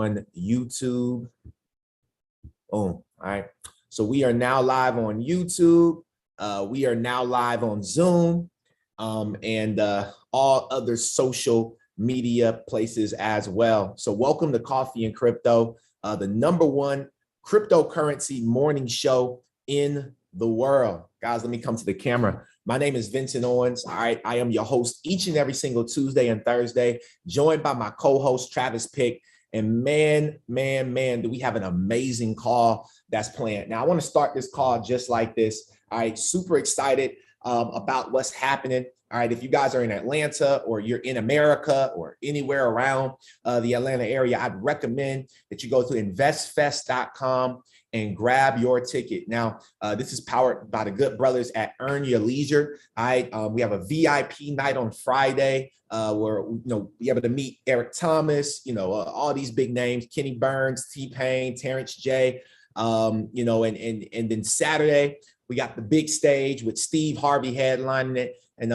on YouTube. All right. So we are now live on YouTube. We are now live on Zoom and all other social media places as well. So welcome to Coffee and Crypto, the #1 cryptocurrency morning show in the world. Guys, let me come to the camera. My name is Vincent Owens. All right. I am your host each and every single Tuesday and Thursday, joined by my co-host, Travis Pick. And man, do we have an amazing call that's planned. Now, I want to start this call just like this. All right. Super excited about what's happening. All right. If you guys are in Atlanta or you're in America or anywhere around the Atlanta area, I'd recommend that you go to investfest.com and grab your ticket. Now, this is powered by the good brothers at Earn Your Leisure. We have a VIP night on Friday where be able to meet Eric Thomas, all these big names, Kenny Burns, T-Pain, Terrence J, and then Saturday we got the big stage with Steve Harvey headlining it, and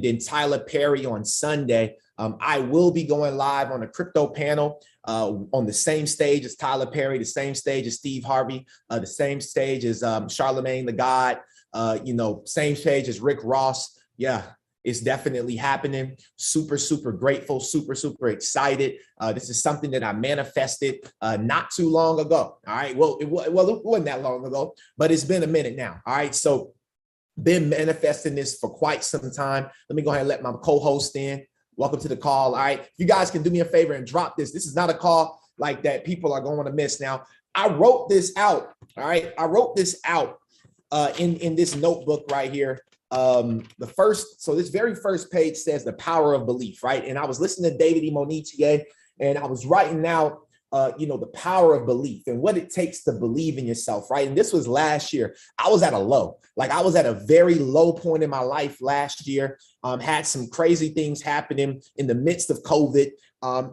then Tyler Perry on Sunday. I will be going live on a crypto panel on the same stage as Tyler Perry, the same stage as Steve Harvey, the same stage as Charlemagne the God, same stage as Rick Ross. Yeah, it's definitely happening. Super grateful, super excited. This is something that I manifested not too long ago. All right. Well, it wasn't that long ago, but it's been a minute now. All right. So been manifesting this for quite some time. Let me go ahead and let my co-host in. Welcome to the call. All right. You guys can do me a favor and drop this. This is not a call like that people are going to miss. Now, I wrote this out. All right. I wrote this out in this notebook right here. This very first page says the power of belief, right? And I was listening to David E. Monetier, and I was writing out, the power of belief and what it takes to believe in yourself, right? And this was last year. I was at a low, I was at a very low point in my life last year. Had some crazy things happening in the midst of COVID.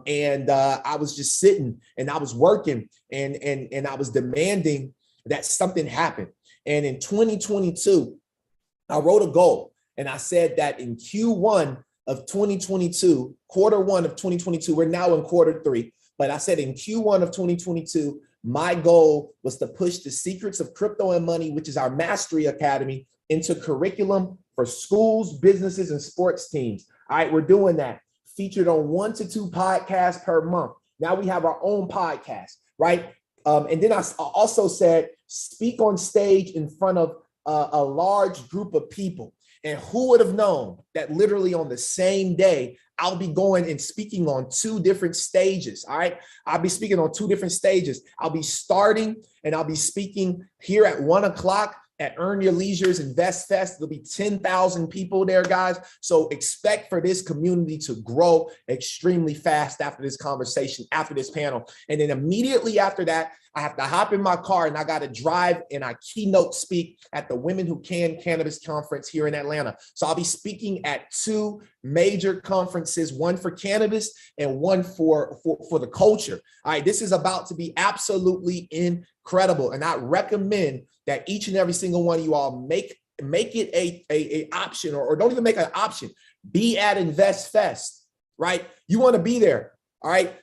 And I was just sitting and I was working and I was demanding that something happen. And in 2022, I wrote a goal and I said that in Q1 of 2022, quarter one of 2022, we're now in quarter three, but I said in Q1 of 2022, my goal was to push the Secrets of Crypto and Money, which is our Mastery Academy, into curriculum for schools, businesses, and sports teams. All right, we're doing that. Featured on 1 to 2 podcasts per month. Now we have our own podcast, right? And then I also said, speak on stage in front of a large group of people. And who would have known that literally on the same day, I'll be going and speaking on 2 different stages. All right. I'll be speaking on 2 different stages. I'll be starting and I'll be speaking here at 1 o'clock at Earn Your Leisure's Invest Fest. There'll be 10,000 people there, guys. So expect for this community to grow extremely fast after this conversation, after this panel. And then immediately after that, I have to hop in my car and I got to drive and I keynote speak at the Women Who Can Cannabis Conference here in Atlanta. So I'll be speaking at 2 major conferences, one for cannabis and one for the culture. All right, this is about to be absolutely incredible. And I recommend that each and every single one of you all make it a option or don't even make an option. Be at Invest Fest, right? You want to be there, all right?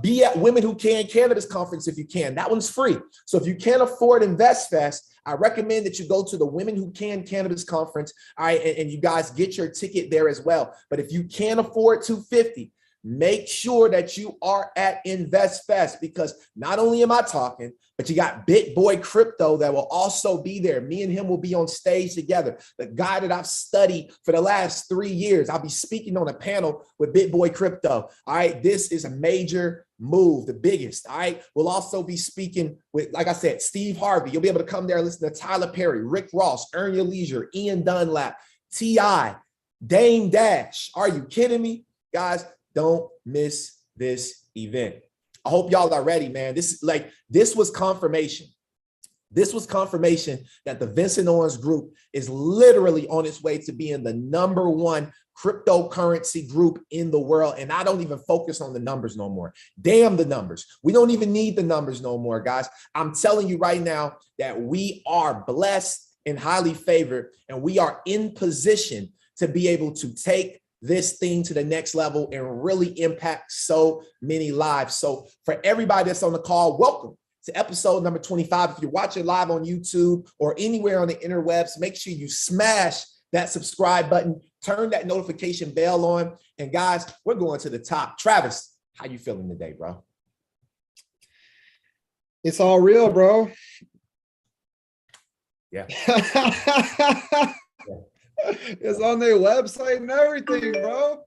Be at Women Who Can Cannabis Conference if you can. That one's free. So if you can't afford Invest Fest, I recommend that you go to the Women Who Can Cannabis Conference, all right, and you guys get your ticket there as well. But if you can't afford $250, make sure that you are at Invest Fest, because not only am I talking, but you got Big Boy Crypto that will also be there. Me and him will be on stage together. The guy that I've studied for the last 3 years, I'll be speaking on a panel with Big Boy Crypto. All right, this is a major move, the biggest. All right, we'll also be speaking with, like I said, Steve Harvey. You'll be able to come there and listen to Tyler Perry, Rick Ross, Earn Your Leisure, Ian Dunlap, T.I., Dame Dash. Are you kidding me, guys? Don't miss this event. I hope y'all are ready, man. This was confirmation. This was confirmation that the Vincent Owens Group is literally on its way to being the #1 cryptocurrency group in the world. And I don't even focus on the numbers no more. Damn the numbers. We don't even need the numbers no more, guys. I'm telling you right now that we are blessed and highly favored, and we are in position to be able to take this thing to the next level and really impact so many lives. So for everybody that's on the call, welcome to episode number 25. If you're watching live on YouTube or anywhere on the interwebs, make sure you smash that subscribe button, turn that notification bell on. And guys, we're going to the top. Travis, how you feeling today, bro? It's all real, bro. Yeah. It's on their website and everything, bro.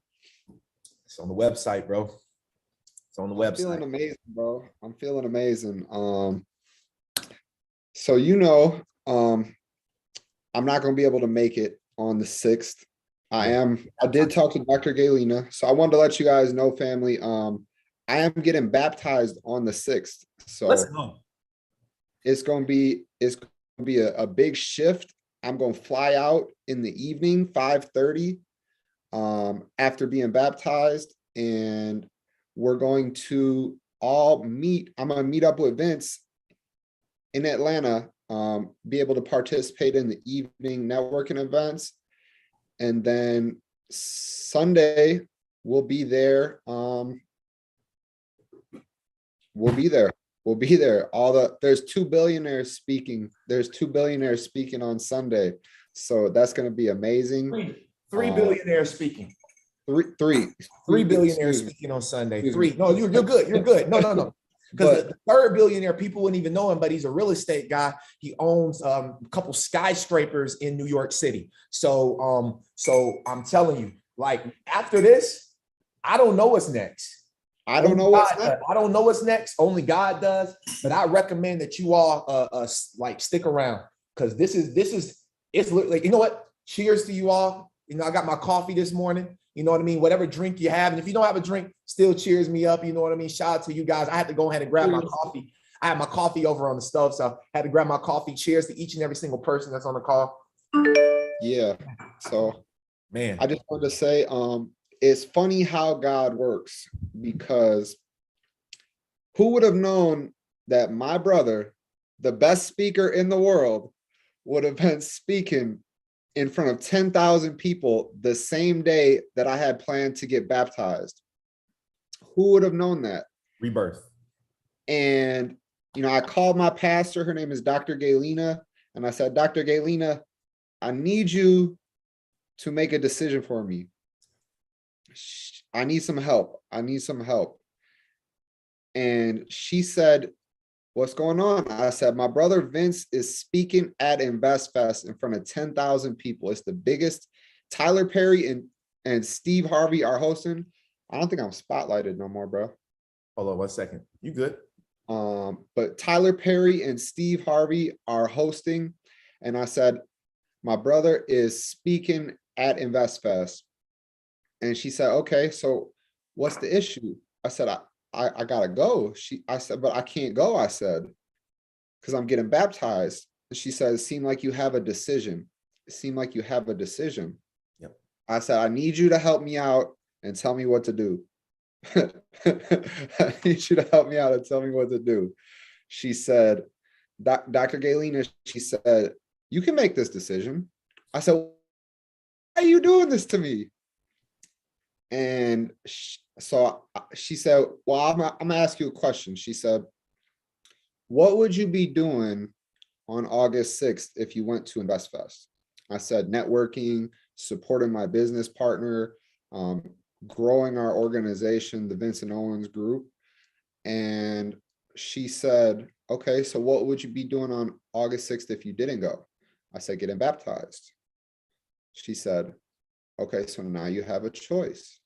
It's on the website, bro. It's on the website. I'm feeling amazing, bro. I'm feeling amazing. So I'm not gonna be able to make it on the 6th. I did talk to Dr. Galina. So I wanted to let you guys know, family. I am getting baptized on the 6th. So let's go. It's gonna be a big shift. I'm going to fly out in the evening, 5:30, after being baptized, and we're going to all meet. I'm going to meet up with Vince in Atlanta, be able to participate in the evening networking events. And then Sunday, we'll be there. We'll be there. There's 2 billionaires speaking. There's 2 billionaires speaking on Sunday. So that's going to be amazing. Three billionaires speaking. Three billionaires speaking on Sunday. Three. No, you're good. You're good. No. Because the third billionaire, people wouldn't even know him, but he's a real estate guy. He owns a couple skyscrapers in New York City. So I'm telling you, like after this, I don't know what's next. I don't know what's next. Only God does. But I recommend that you all like stick around, because this is it's literally, you know what? Cheers to you all. You know, I got my coffee this morning. You know what I mean? Whatever drink you have, and if you don't have a drink, still cheers me up. You know what I mean? Shout out to you guys. I had to go ahead and grab my coffee. I had my coffee over on the stove, so I had to grab my coffee. Cheers to each and every single person that's on the call. Yeah. So, man, I just wanted to say, it's funny how God works, because who would have known that my brother, the best speaker in the world, would have been speaking in front of 10,000 people the same day that I had planned to get baptized? Who would have known that? Rebirth. And, I called my pastor. Her name is Dr. Galina. And I said, Dr. Galina, I need you to make a decision for me. I need some help. And she said, what's going on? I said, my brother Vince is speaking at InvestFest in front of 10,000 people. It's the biggest. Tyler Perry and Steve Harvey are hosting. I don't think I'm spotlighted no more, bro. Hold on 1 second. You good? But Tyler Perry and Steve Harvey are hosting. And I said, my brother is speaking at InvestFest. And she said, okay, so what's the issue? I said, I gotta go. I said, but I can't go, I said, because I'm getting baptized. And she said, it seemed like you have a decision. Yep. I said, I need you to help me out and tell me what to do. I need you to help me out and tell me what to do. She said, Dr. Galina, she said, you can make this decision. I said, why are you doing this to me? And so she said, well, I'm gonna ask you a question. She said, what would you be doing on August 6th if you went to InvestFest? I said, networking, supporting my business partner, growing our organization, the Vincent Owens Group. And she said, okay, so what would you be doing on August 6th if you didn't go? I said, getting baptized. She said, okay, so now you have a choice.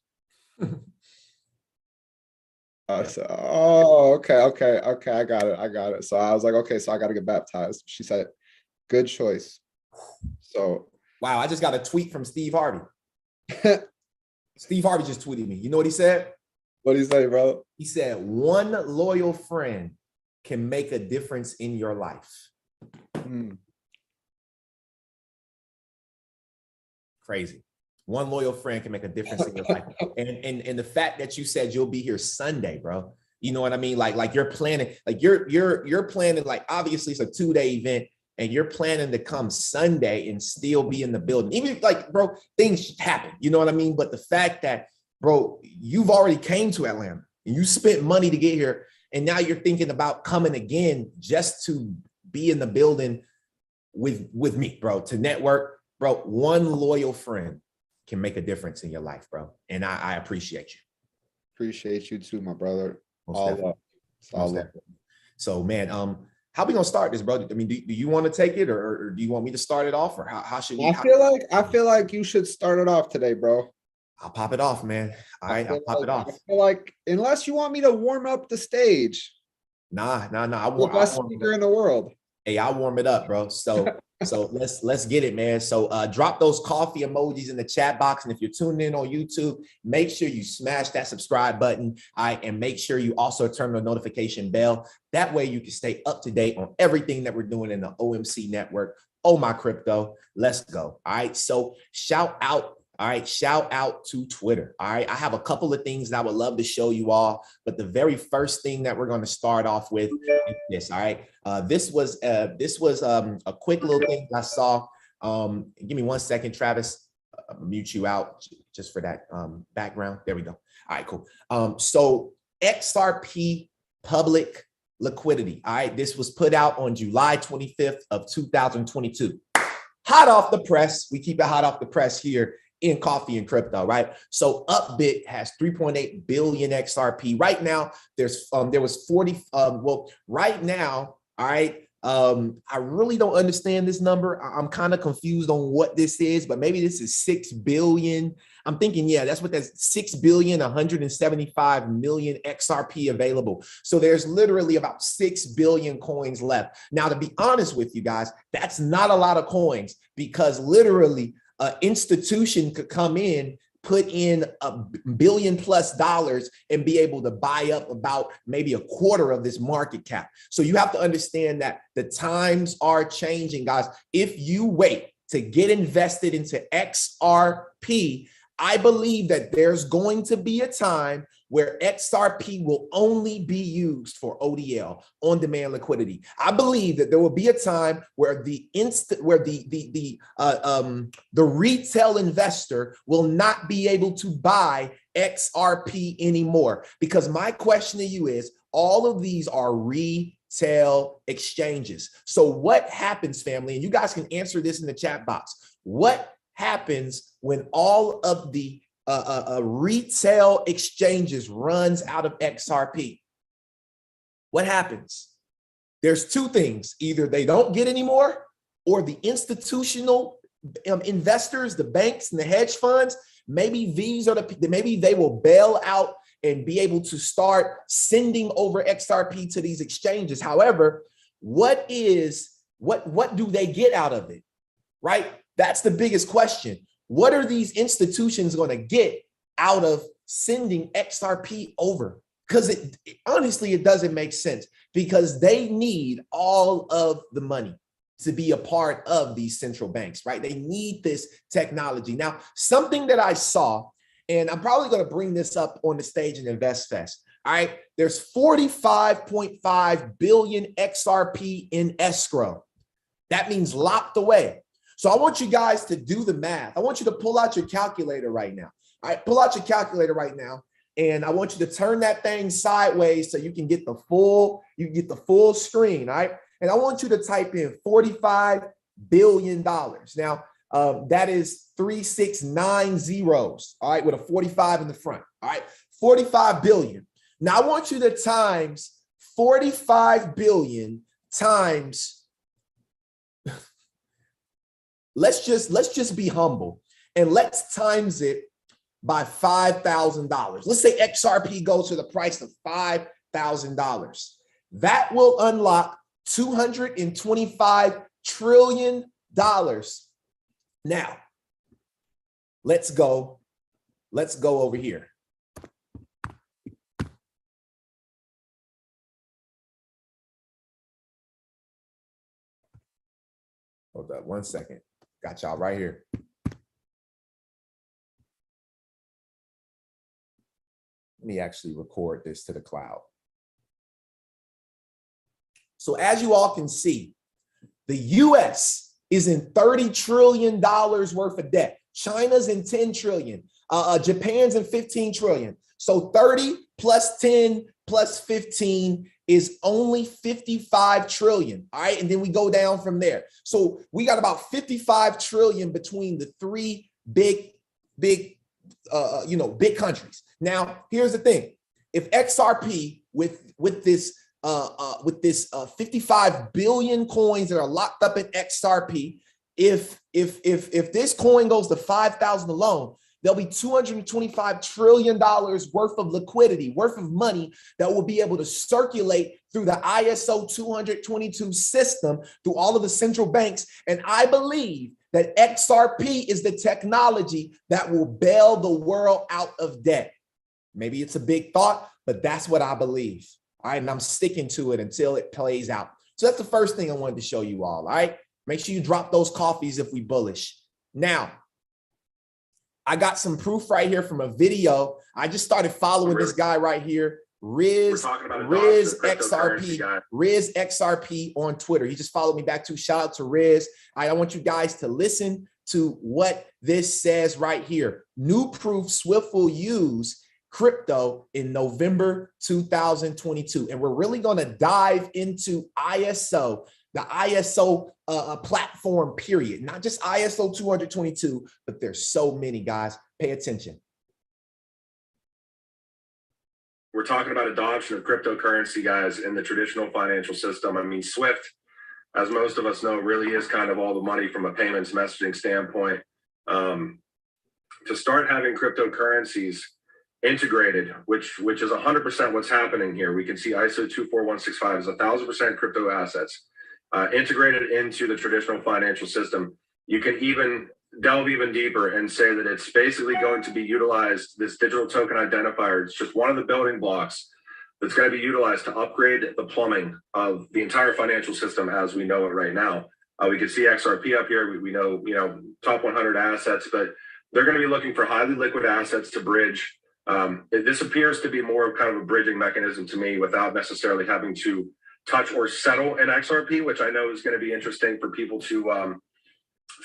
I said, oh, okay, I got it. So I was like, okay, so I got to get baptized. She said, good choice. So, wow, I just got a tweet from Steve Harvey. Steve Harvey just tweeted me. You know what he said? What did he say, bro? He said, one loyal friend can make a difference in your life. Crazy. One loyal friend can make a difference in your life. And the fact that you said you'll be here Sunday, bro. You know what I mean? Like you're planning, like you're planning, like obviously it's a 2-day event. and you're planning to come Sunday and still be in the building, even like, bro, things happen, you know what I mean? But the fact that, bro, you've already came to Atlanta and you spent money to get here, and now you're thinking about coming again just to be in the building with me, bro, to network, bro. One loyal friend can make a difference in your life, bro. And I appreciate you. Appreciate you too, my brother. Most All definitely. up. All up. So, man, how we gonna start this, bro? I mean, do you want to take it, or do you want me to start it off, or how should we? I feel like you should start it off today, bro. I'll pop it off, man. All right, I'll pop it off. I feel like unless you want me to warm up the stage. Nah. The best speaker in the world. Hey, I'll warm it up, bro. So let's get it, man. So drop those coffee emojis in the chat box. And if you're tuning in on YouTube, make sure you smash that subscribe button. All right, and make sure you also turn the notification bell. That way you can stay up to date on everything that we're doing in the OMC network. Oh, my crypto. Let's go. All right. So shout out. All right, shout out to Twitter. All right, I have a couple of things that I would love to show you all, but the very first thing that we're going to start off with is this. All right, this was a quick little thing I saw. Give me 1 second, Travis. Mute you out just for that background. There we go. All right, cool. So Xrp Public Liquidity. All right, this was put out on July 25th of 2022. Hot off the press. We keep it hot off the press here in coffee and crypto, right? So Upbit has 3.8 billion XRP right now. There was 40. Well, right now, all right. I really don't understand this number. I'm kind of confused on what this is, but maybe this is 6 billion. I'm thinking, yeah, that's what that's 6 billion, 175 million XRP available. So there's literally about 6 billion coins left. Now, to be honest with you guys, that's not a lot of coins, because literally an institution could come in, put in $1 billion+ and be able to buy up about maybe a quarter of this market cap. So you have to understand that the times are changing, guys. If you wait to get invested into XRP, I believe that there's going to be a time where XRP will only be used for ODL, on-demand liquidity. I believe that there will be a time where the retail investor will not be able to buy XRP anymore. Because my question to you is, all of these are retail exchanges. So what happens, family? And you guys can answer this in the chat box. What happens when all of the retail exchanges runs out of XRP? What happens? There's two things. Either they don't get any more, or the institutional investors, the banks and the hedge funds, maybe maybe they will bail out and be able to start sending over XRP to these exchanges. However, what do they get out of it? Right? That's the biggest question. What are these institutions going to get out of sending XRP over? Because honestly, it doesn't make sense, because they need all of the money to be a part of these central banks, right? They need this technology. Now, something that I saw, and I'm probably going to bring this up on the stage in InvestFest. All right, there's 45.5 billion XRP in escrow. That means locked away. So I want you guys to do the math. I want you to pull out your calculator right now. All right, pull out your calculator right now. And I want you to turn that thing sideways so you can get the full screen. All right. And I want you to type in $45 billion. Now, that is 369 zeros. All right, with a 45 in the front. All right, 45 billion. Now I want you to times 45 billion times. Let's just be humble and let's times it by $5,000. Let's say XRP goes to the price of $5,000. That will unlock $225 trillion. Now, let's go over here. Hold up 1 second. Got y'all right here. Let me actually record this to the cloud. So as you all can see, The US is in $30 trillion worth of debt. China's in 10 trillion. Japan's in 15 trillion. So 30 plus 10 plus 15 is only 55 trillion. All right. And then we go down from there. So we got about 55 trillion between the three big countries. Now, here's the thing. If XRP with this 55 billion coins that are locked up in XRP, if this coin goes to 5,000 alone, there'll be $225 trillion worth of liquidity, worth of money that will be able to circulate through the ISO 222 system through all of the central banks. And I believe that XRP is the technology that will bail the world out of debt. Maybe it's a big thought, but that's what I believe. All right. And I'm sticking to it until it plays out. So that's the first thing I wanted to show you all. All right. Make sure you drop those coffees if we bullish. Now, I got some proof right here from a video. I just started following this guy right here, Riz XRP on Twitter. He just followed me back too. Shout out to Riz. I want you guys to listen to what this says right here. New proof Swift will use crypto in November 2022. And we're really going to dive into ISO, the ISO platform, period. Not just ISO 222, but there's so many, guys. Pay attention. We're talking about adoption of cryptocurrency, guys, in the traditional financial system. I mean, Swift, as most of us know, really is kind of all the money from a payments messaging standpoint. To start having cryptocurrencies integrated, which is 100% what's happening here. We can see ISO 24165 is 1,000% crypto assets integrated into the traditional financial system. You can even delve even deeper and say that it's basically going to be utilized, this digital token identifier. It's just one of the building blocks that's going to be utilized to upgrade the plumbing of the entire financial system as we know it right now. We can see XRP up here. We know, top 100 assets, but they're going to be looking for highly liquid assets to bridge. This appears to be more of kind of a bridging mechanism to me without necessarily having to touch or settle an XRP, which I know is going to be interesting for people to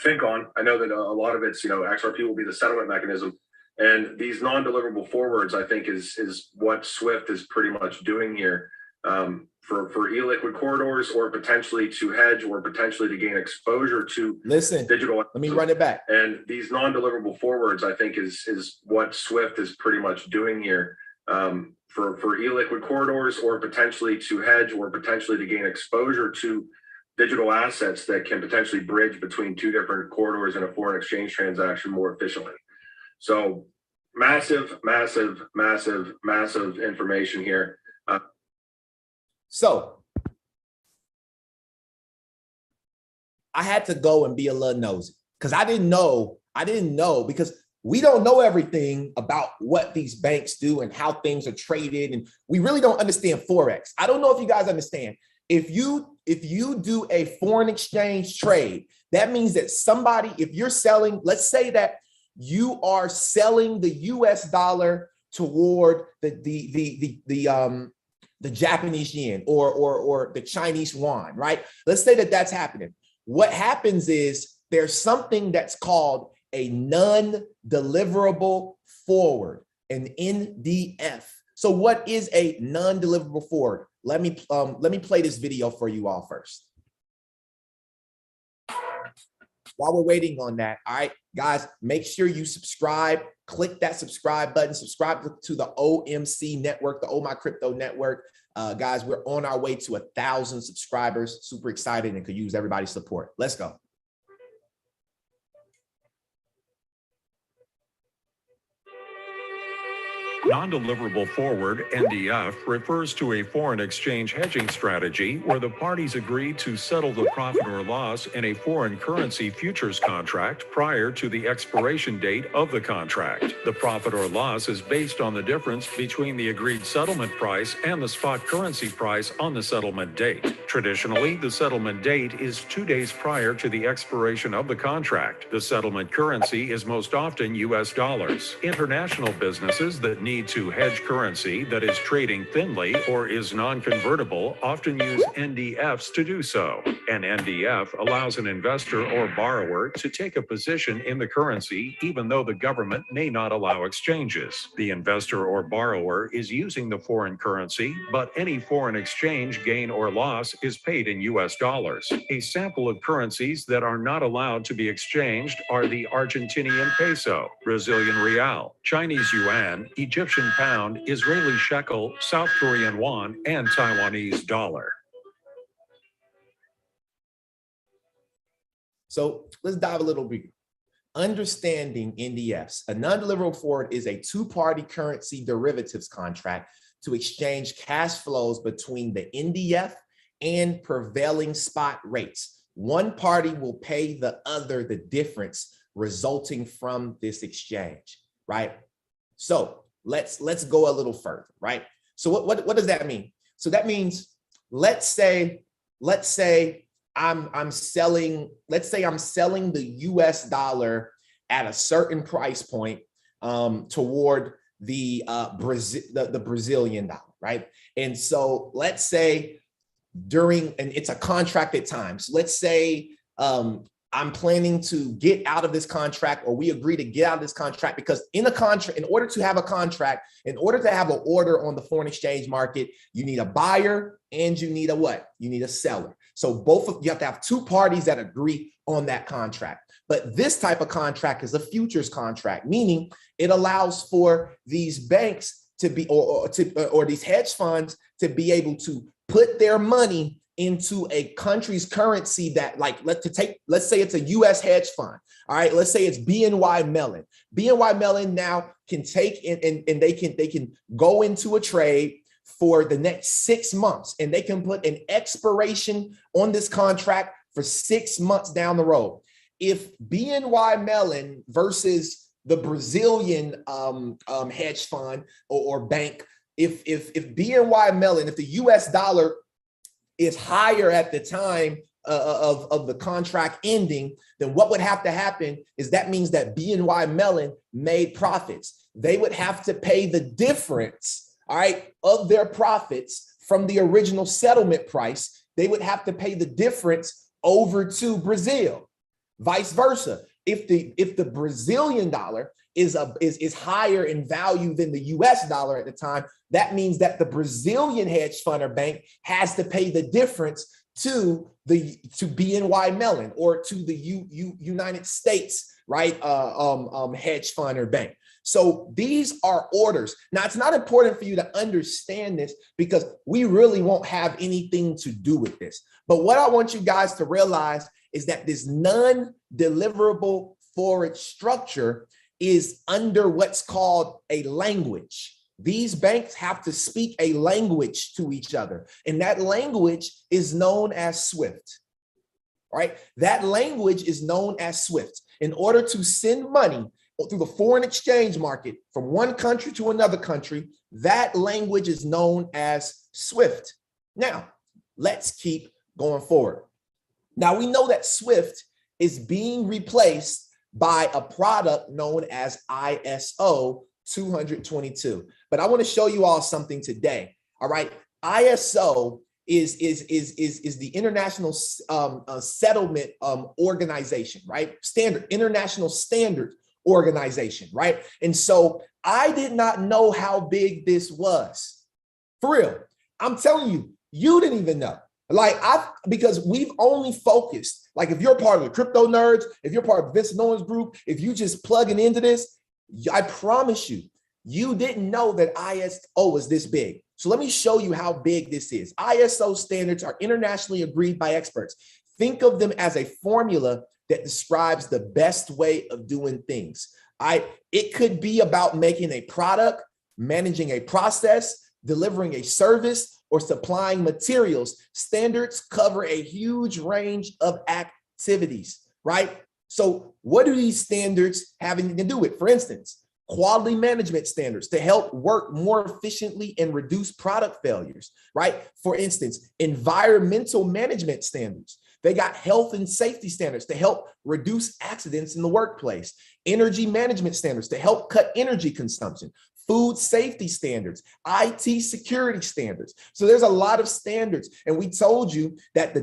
think on. I know that a lot of it's, XRP will be the settlement mechanism. And these non-deliverable forwards, I think, is what Swift is pretty much doing here for e-liquid corridors, or potentially to hedge, or potentially to gain exposure to digital. Let me run it back. And these non-deliverable forwards, I think, is what Swift is pretty much doing here for e-liquid corridors, or potentially to hedge, or potentially to gain exposure to digital assets that can potentially bridge between two different corridors in a foreign exchange transaction more efficiently. So massive information here. So I had to go and be a little nosy because I didn't know because we don't know everything about what these banks do and how things are traded. And we really don't understand Forex. I don't know if you guys understand. If you do a foreign exchange trade, that means that somebody, if you're selling, let's say that you are selling the US dollar toward the Japanese yen or the Chinese yuan, right? Let's say that that's happening. What happens is there's something that's called a non-deliverable forward, an NDF. So what is a non-deliverable forward? Let me play this video for you all first. While we're waiting on that, all right, guys, make sure you subscribe, click that subscribe button, subscribe to the OMC network, the Oh My Crypto network. Guys, we're on our way to 1,000 subscribers. Super excited and could use everybody's support. Let's go. Non-deliverable forward, NDF, refers to a foreign exchange hedging strategy where the parties agree to settle the profit or loss in a foreign currency futures contract prior to the expiration date of the contract. The profit or loss is based on the difference between the agreed settlement price and the spot currency price on the settlement date. Traditionally, the settlement date is 2 days prior to the expiration of the contract. The settlement currency is most often US dollars. International businesses that need to hedge currency that is trading thinly or is non-convertible often use NDFs to do so. An NDF allows an investor or borrower to take a position in the currency even though the government may not allow exchanges. The investor or borrower is using the foreign currency, but any foreign exchange gain or loss is paid in US dollars. A sample of currencies that are not allowed to be exchanged are the Argentinian peso, Brazilian real, Chinese yuan, Egyptian pound, Israeli shekel, South Korean won, and Taiwanese dollar. So let's dive a little bit. Understanding NDFs. A non-deliverable forward is a two-party currency derivatives contract to exchange cash flows between the NDF and prevailing spot rates. One party will pay the other the difference resulting from this exchange, right? So let's go a little further, right? So what does that mean? So that means let's say I'm selling the US dollar at a certain price point toward the Brazilian dollar, right? And so let's say and it's a contracted time. So let's say I'm planning to get out of this contract, or we agree to get out of this contract, because in a contract, in order to have a contract, in order to have an order on the foreign exchange market, you need a buyer and you need a what? You need a seller. So you have to have two parties that agree on that contract. But this type of contract is a futures contract, meaning it allows for these banks to be, or these hedge funds to be able to put their money into a country's currency that, like, let's say it's a US hedge fund. All right, let's say it's BNY Mellon. BNY Mellon now can take and they can go into a trade for the next 6 months, and they can put an expiration on this contract for 6 months down the road. If BNY Mellon versus the Brazilian hedge fund or bank, if BNY Mellon, if the US dollar is higher at the time of the contract ending, then what would have to happen is that means that BNY Mellon made profits. They would have to pay the difference, all right, of their profits from the original settlement price. They would have to pay the difference over to Brazil. Vice versa. If the Brazilian dollar is higher in value than the US dollar at the time, that means that the Brazilian hedge fund or bank has to pay the difference to BNY Mellon or to the United States, right? Hedge fund or bank. So these are orders. Now, it's not important for you to understand this because we really won't have anything to do with this. But what I want you guys to realize is that this non-deliverable forward structure is under what's called a language. These banks have to speak a language to each other, and that language is known as SWIFT. All right, that language is known as SWIFT. In order to send money through the foreign exchange market from one country to another country, that language is known as SWIFT. Now, let's keep going forward. Now, we know that SWIFT is being replaced by a product known as ISO 222. But I want to show you all something today. All right, ISO is the international settlement organization, right? International standard organization, right? And so I did not know how big this was. For real, I'm telling you, you didn't even know. Because we've only focused, like, if you're part of the crypto nerds, if you're part of Vincent Owens Group, if you just plugging into this, I promise you, you didn't know that ISO was this big. So let me show you how big this is. ISO standards are internationally agreed by experts. Think of them as a formula that describes the best way of doing things. It could be about making a product, managing a process, delivering a service, or supplying materials. Standards cover a huge range of activities, right? So what do these standards have anything to do with? For instance, Quality management standards to help work more efficiently and reduce product failures, right? For instance, environmental management standards. They got health and safety standards to help reduce accidents in the workplace. Energy management standards to help cut energy consumption. Food safety standards, IT security standards. So there's a lot of standards. And we told you that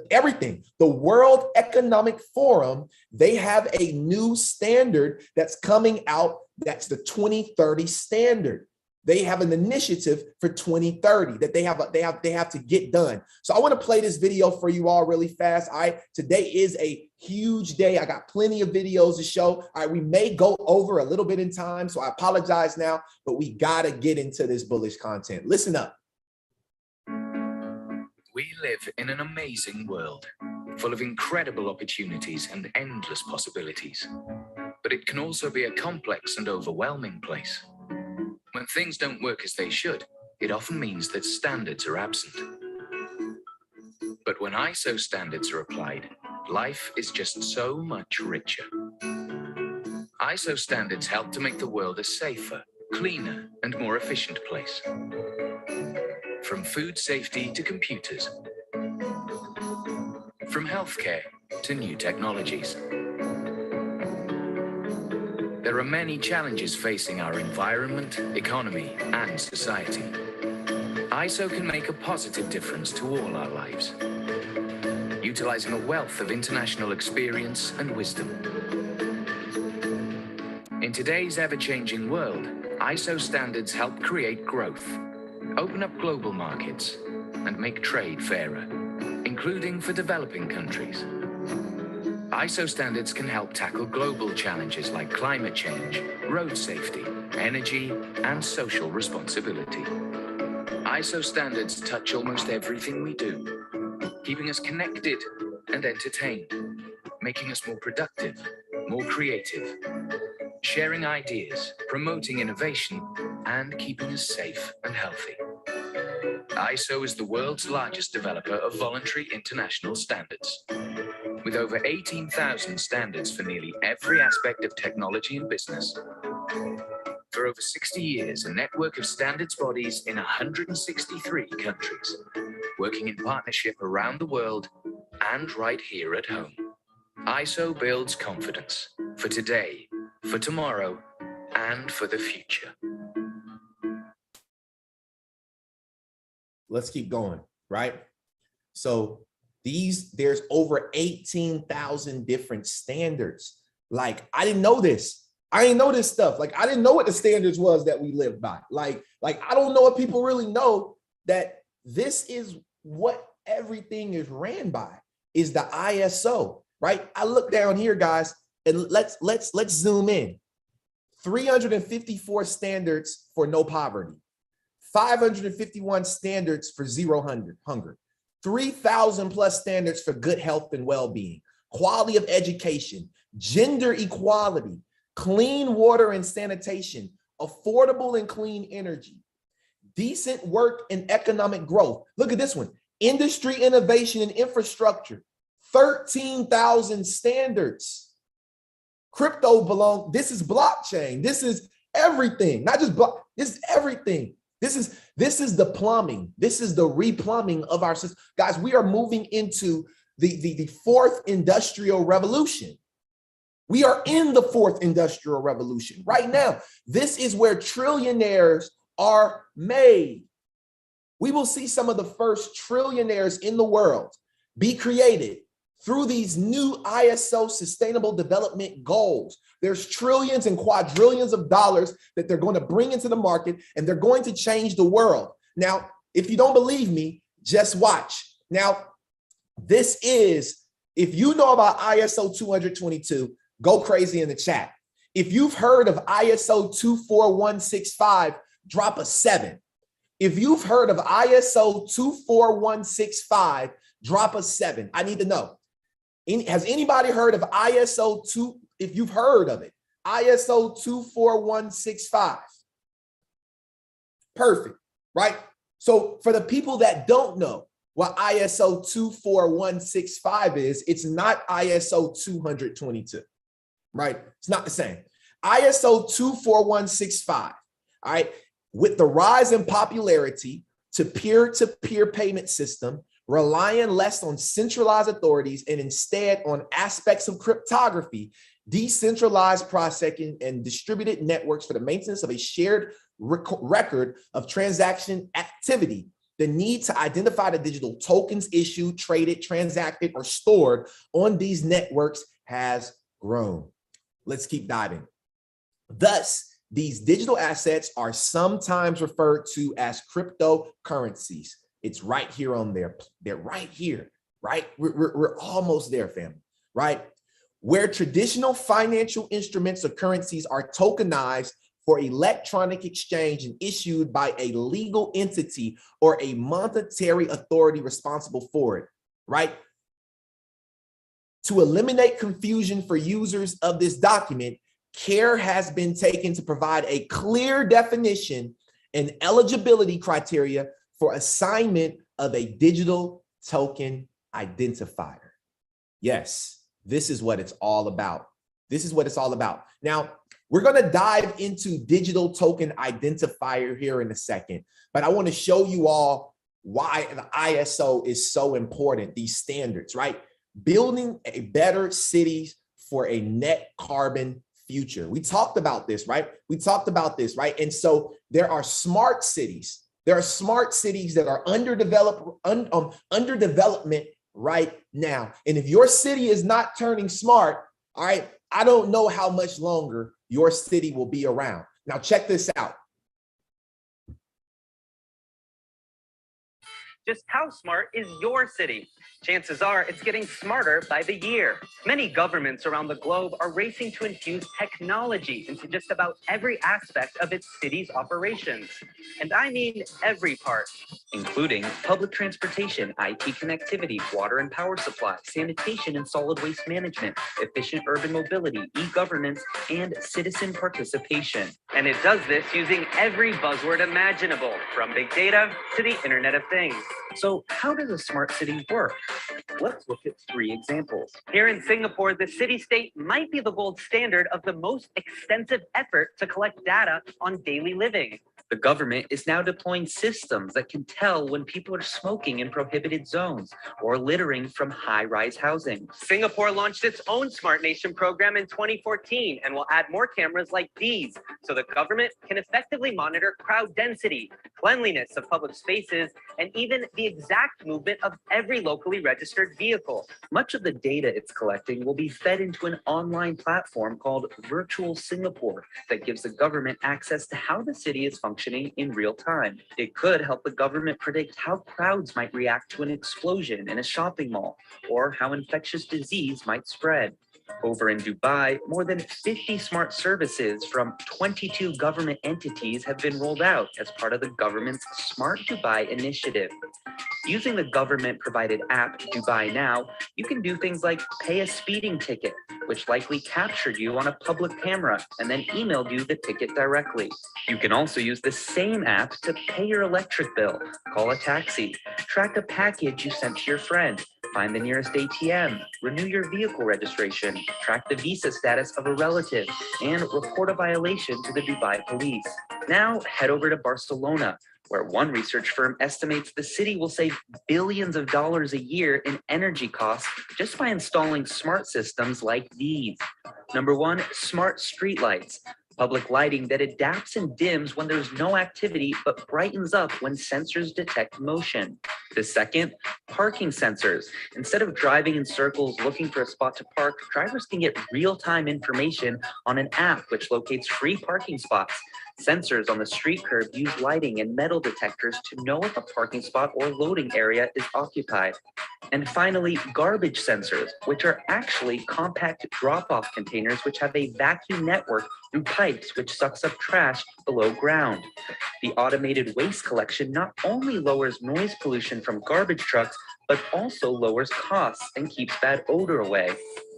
everything, the World Economic Forum, they have a new standard that's coming out. That's the 2030 standard. They have an initiative for 2030 that they have to get done. So I want to play this video for you all really fast. All right, today is a huge day. I got plenty of videos to show. All right, we may go over a little bit in time, so I apologize now, but we got to get into this bullish content. Listen up. We live in an amazing world, full of incredible opportunities and endless possibilities. But it can also be a complex and overwhelming place. When things don't work as they should, it often means that standards are absent. But when ISO standards are applied, life is just so much richer. ISO standards help to make the world a safer, cleaner, and more efficient place. From food safety to computers, from healthcare to new technologies. There are many challenges facing our environment, economy, and society. ISO can make a positive difference to all our lives, utilizing a wealth of international experience and wisdom. In today's ever-changing world, ISO standards help create growth, open up global markets, and make trade fairer, including for developing countries. ISO standards can help tackle global challenges like climate change, road safety, energy, and social responsibility. ISO standards touch almost everything we do, keeping us connected and entertained, making us more productive, more creative, sharing ideas, promoting innovation, and keeping us safe and healthy. ISO is the world's largest developer of voluntary international standards. With over 18,000 standards for nearly every aspect of technology and business. For over 60 years, a network of standards bodies in 163 countries, working in partnership around the world and right here at home. ISO builds confidence for today, for tomorrow, and for the future. Let's keep going, right? So there's over 18,000 different standards. Like, I didn't know this. I didn't know this stuff. Like, I didn't know what the standards was that we live by. Like I don't know if people really know that this is what everything is ran by, is the ISO, right? I look down here, guys, and let's zoom in. 354 standards for no poverty, 551 standards for zero hunger, 3,000 plus standards for good health and well-being, quality of education, gender equality, clean water and sanitation, affordable and clean energy, decent work and economic growth. Look at this one, industry innovation and infrastructure, 13,000 standards. Crypto this is blockchain. This is everything, not just block, this is everything. This is the plumbing. This is the replumbing of our system. Guys, we are moving into the fourth industrial revolution. We are in the fourth industrial revolution right now. This is where trillionaires are made. We will see some of the first trillionaires in the world be created through these new ISO sustainable development goals. There's trillions and quadrillions of dollars that they're going to bring into the market, and they're going to change the world. Now, if you don't believe me, just watch. Now, this is, if you know about ISO 222, go crazy in the chat. If you've heard of ISO 24165, drop a 7. If you've heard of ISO 24165, drop a 7. I need to know. Has anybody heard of ISO 2? If you've heard of it, ISO 24165. Perfect, right? So for the people that don't know what ISO 24165 is, it's not ISO 222, right? It's not the same. ISO 24165, all right, with the rise in popularity to peer-to-peer payment system, relying less on centralized authorities and instead on aspects of cryptography, decentralized processing, and distributed networks for the maintenance of a shared record of transaction activity. The need to identify the digital tokens issued, traded, transacted, or stored on these networks has grown. Let's keep diving. Thus, these digital assets are sometimes referred to as cryptocurrencies. It's right here on there. They're right here, right? We're almost there, family, right? Where traditional financial instruments or currencies are tokenized for electronic exchange and issued by a legal entity or a monetary authority responsible for it, right? To eliminate confusion for users of this document, care has been taken to provide a clear definition and eligibility criteria for assignment of a digital token identifier. Yes, this is what it's all about. This is what it's all about. Now, we're going to dive into digital token identifier here in a second, but I want to show you all why the ISO is so important, these standards, right? Building a better cities for a net carbon future. We talked about this, right? We talked about this, right? And so there are smart cities. There are smart cities that are under development right now. And if your city is not turning smart, all right, I don't know how much longer your city will be around. Now, check this out. Just how smart is your city? Chances are it's getting smarter by the year. Many governments around the globe are racing to infuse technology into just about every aspect of its city's operations. And I mean every part, including public transportation, IT connectivity, water and power supply, sanitation and solid waste management, efficient urban mobility, e-governance, and citizen participation. And it does this using every buzzword imaginable, from big data to the Internet of Things. So how does a smart city work? Let's look at 3 examples. Here in Singapore, the city-state might be the gold standard of the most extensive effort to collect data on daily living. The government is now deploying systems that can tell when people are smoking in prohibited zones or littering from high-rise housing. Singapore launched its own Smart Nation program in 2014 and will add more cameras like these so the government can effectively monitor crowd density, cleanliness of public spaces, and even the exact movement of every locally registered vehicle. Much of the data it's collecting will be fed into an online platform called Virtual Singapore that gives the government access to how the city is functioning in real time. It could help the government predict how crowds might react to an explosion in a shopping mall or how infectious disease might spread. Over in Dubai, more than 50 smart services from 22 government entities have been rolled out as part of the government's Smart Dubai initiative. Using the government-provided app Dubai Now, you can do things like pay a speeding ticket, which likely captured you on a public camera and then emailed you the ticket directly. You can also use the same app to pay your electric bill, call a taxi, track a package you sent to your friend, find the nearest ATM, renew your vehicle registration, track the visa status of a relative, and report a violation to the Dubai police. Now head over to Barcelona, where one research firm estimates the city will save billions of dollars a year in energy costs just by installing smart systems like these. Number 1, smart streetlights. Public lighting that adapts and dims when there's no activity but brightens up when sensors detect motion. The second, parking sensors. Instead of driving in circles looking for a spot to park, drivers can get real-time information on an app which locates free parking spots. Sensors on the street curb use lighting and metal detectors to know if a parking spot or loading area is occupied. And finally, garbage sensors, which are actually compact drop-off containers which have a vacuum network through pipes which sucks up trash below ground. The automated waste collection not only lowers noise pollution from garbage trucks, but also lowers costs and keeps bad odor away.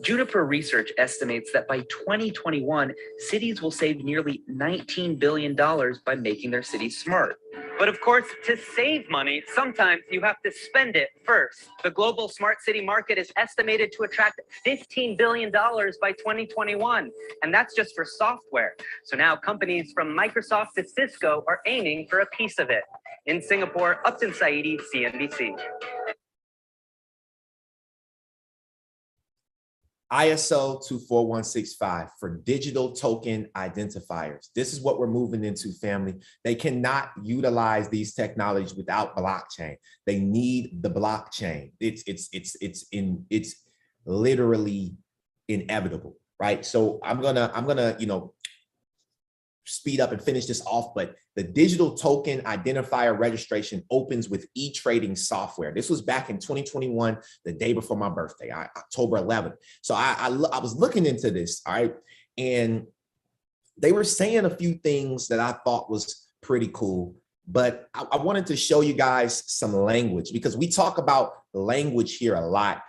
Juniper Research estimates that by 2021, cities will save nearly $19 billion by making their cities smart. But of course, to save money, sometimes you have to spend it first. The global smart city market is estimated to attract $15 billion by 2021. And that's just for software. So now companies from Microsoft to Cisco are aiming for a piece of it. In Singapore, Upton Saidi, CNBC. ISO 24165 for digital token identifiers. This is what we're moving into, family. They cannot utilize these technologies without blockchain. They need the blockchain. It's literally inevitable, right? So I'm gonna speed up and finish this off, but the digital token identifier registration opens with e-trading software. This was back in 2021, the day before my birthday, October 11th. So I was looking into this, all right? And they were saying a few things that I thought was pretty cool, but I wanted to show you guys some language because we talk about language here a lot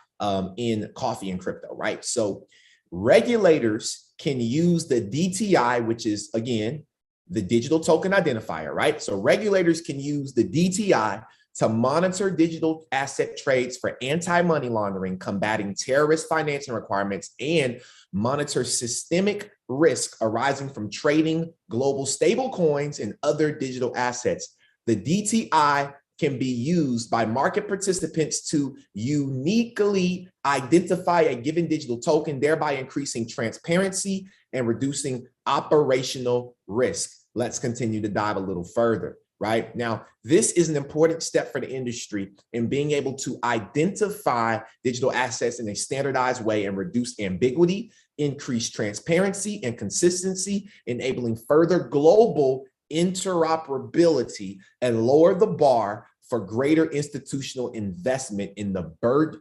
in coffee and crypto, right? So regulators can use the DTI, which is, again, the digital token identifier, right? So regulators can use the DTI to monitor digital asset trades for anti-money laundering, combating terrorist financing requirements, and monitor systemic risk arising from trading global stable coins and other digital assets. The DTI can be used by market participants to uniquely identify a given digital token, thereby increasing transparency and reducing operational risk. Let's continue to dive a little further, right? Now, this is an important step for the industry in being able to identify digital assets in a standardized way and reduce ambiguity, increase transparency and consistency, enabling further global interoperability and lower the bar for greater institutional investment in the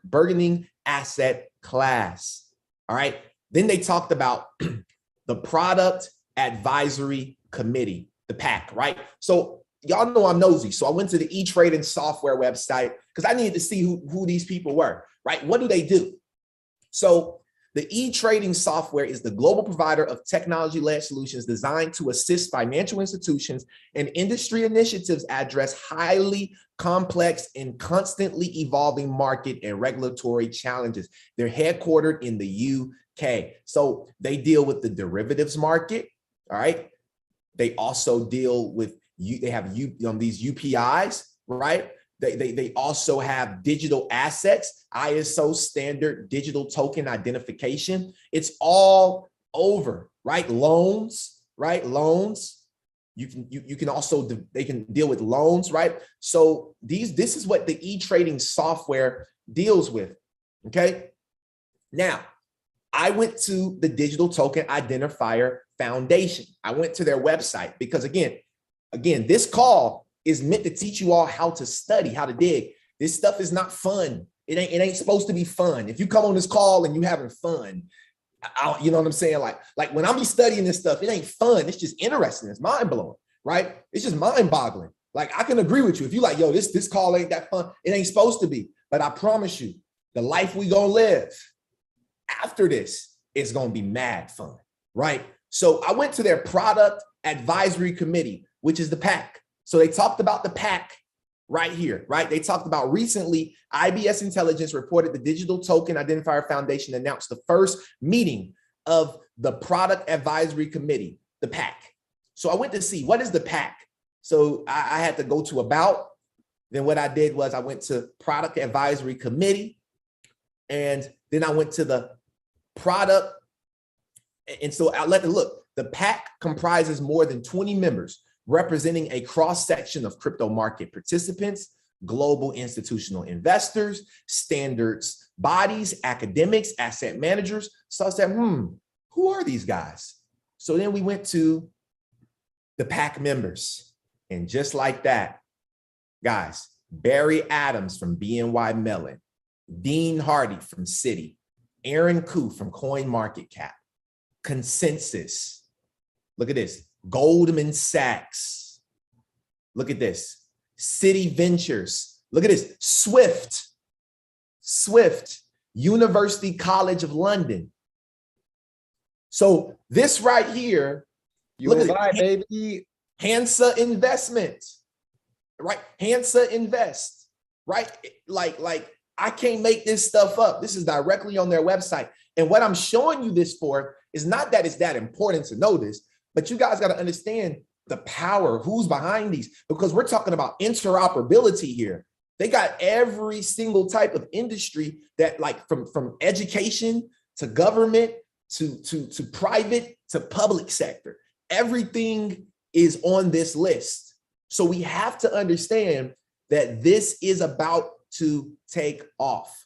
burgeoning asset class. All right. Then they talked about the Product Advisory Committee, the PAC, right? So y'all know I'm nosy. So I went to the e-trading software website because I needed to see who these people were, right? What do they do? So the e-trading software is the global provider of technology-led solutions designed to assist financial institutions and industry initiatives address highly complex and constantly evolving market and regulatory challenges. They're headquartered in the UK. So they deal with the derivatives market, all right? They also deal with, they have these UPIs, right? They also have digital assets, ISO standard digital token identification. It's all over, right? Loans, right? Loans. You can also, they can deal with loans, right? So this is what the e-trading software deals with, okay? Now, I went to the Digital Token Identifier Foundation. I went to their website because again, this call is meant to teach you all how to study, how to dig. This stuff is not fun. It ain't supposed to be fun. If you come on this call and you having fun, you know what I'm saying? Like when I be studying this stuff, it ain't fun. It's just interesting. It's mind blowing, right? It's just mind boggling. Like I can agree with you. If you like, yo, this call ain't that fun. It ain't supposed to be. But I promise you, the life we gonna live after this is gonna be mad fun, right? So I went to their Product Advisory Committee, which is the PAC. So they talked about the PAC right here, right? They talked about recently, IBS Intelligence reported the Digital Token Identifier Foundation announced the first meeting of the Product Advisory Committee, the PAC. So I went to see, what is the PAC? So I had to go to about, then what I did was I went to Product Advisory Committee, and then I went to the product. And so I let them look, the PAC comprises more than 20 members, representing a cross-section of crypto market participants, global institutional investors, standards bodies, academics, asset managers. So I said, who are these guys? So then we went to the PAC members. And just like that, guys, Barry Adams from BNY Mellon, Dean Hardy from Citi, Aaron Koo from CoinMarketCap, Consensus. Look at this. Goldman Sachs. Look at this. Citi Ventures. Look at this. Swift. University College of London. So this right here, look at it, baby. Hansa Investment. right? Hansa Invest, right? Like I can't make this stuff up. This is directly on their website. And what I'm showing you this for is not that it's that important to know this, but you guys got to understand the power, who's behind these, because we're talking about interoperability here. They got every single type of industry that, like, from education to government to private to public sector. Everything is on this list. So we have to understand that this is about to take off.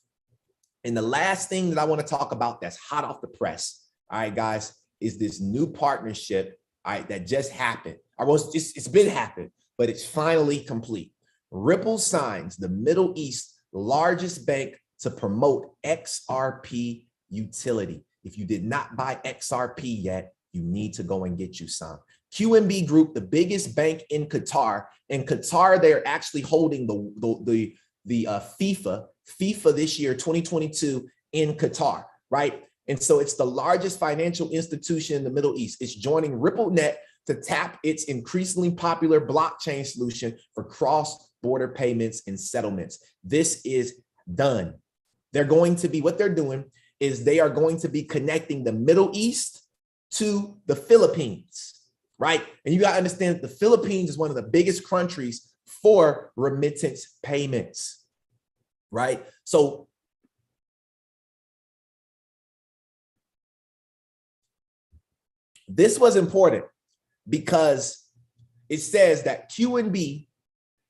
And the last thing that I want to talk about that's hot off the press, all right, guys, is this new partnership, all right, that just happened. It's been happened, but it's finally complete. Ripple signs the Middle East's largest bank to promote XRP utility. If you did not buy XRP yet, you need to go and get you some. QNB Group, the biggest bank in Qatar. In Qatar, they're actually holding the FIFA this year, 2022, in Qatar, right? And so it's the largest financial institution in the Middle East. It's joining RippleNet to tap its increasingly popular blockchain solution for cross-border payments and settlements. This is done. They're going to be, what they're doing is they are going to be connecting the Middle East to the Philippines, right? And you got to understand that the Philippines is one of the biggest countries for remittance payments, right? So this was important because it says that QNB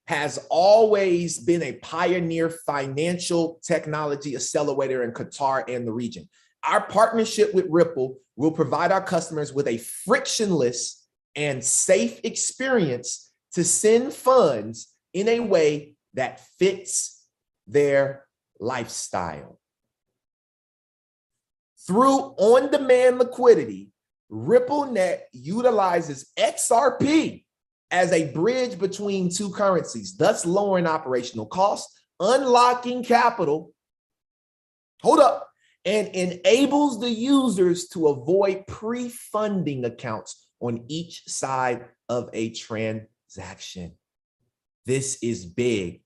has always been a pioneer financial technology accelerator in Qatar and the region. Our partnership with Ripple will provide our customers with a frictionless and safe experience to send funds in a way that fits their lifestyle. Through on-demand liquidity, RippleNet utilizes XRP as a bridge between two currencies, thus lowering operational costs, unlocking capital, and enables the users to avoid pre-funding accounts on each side of a transaction. This is big.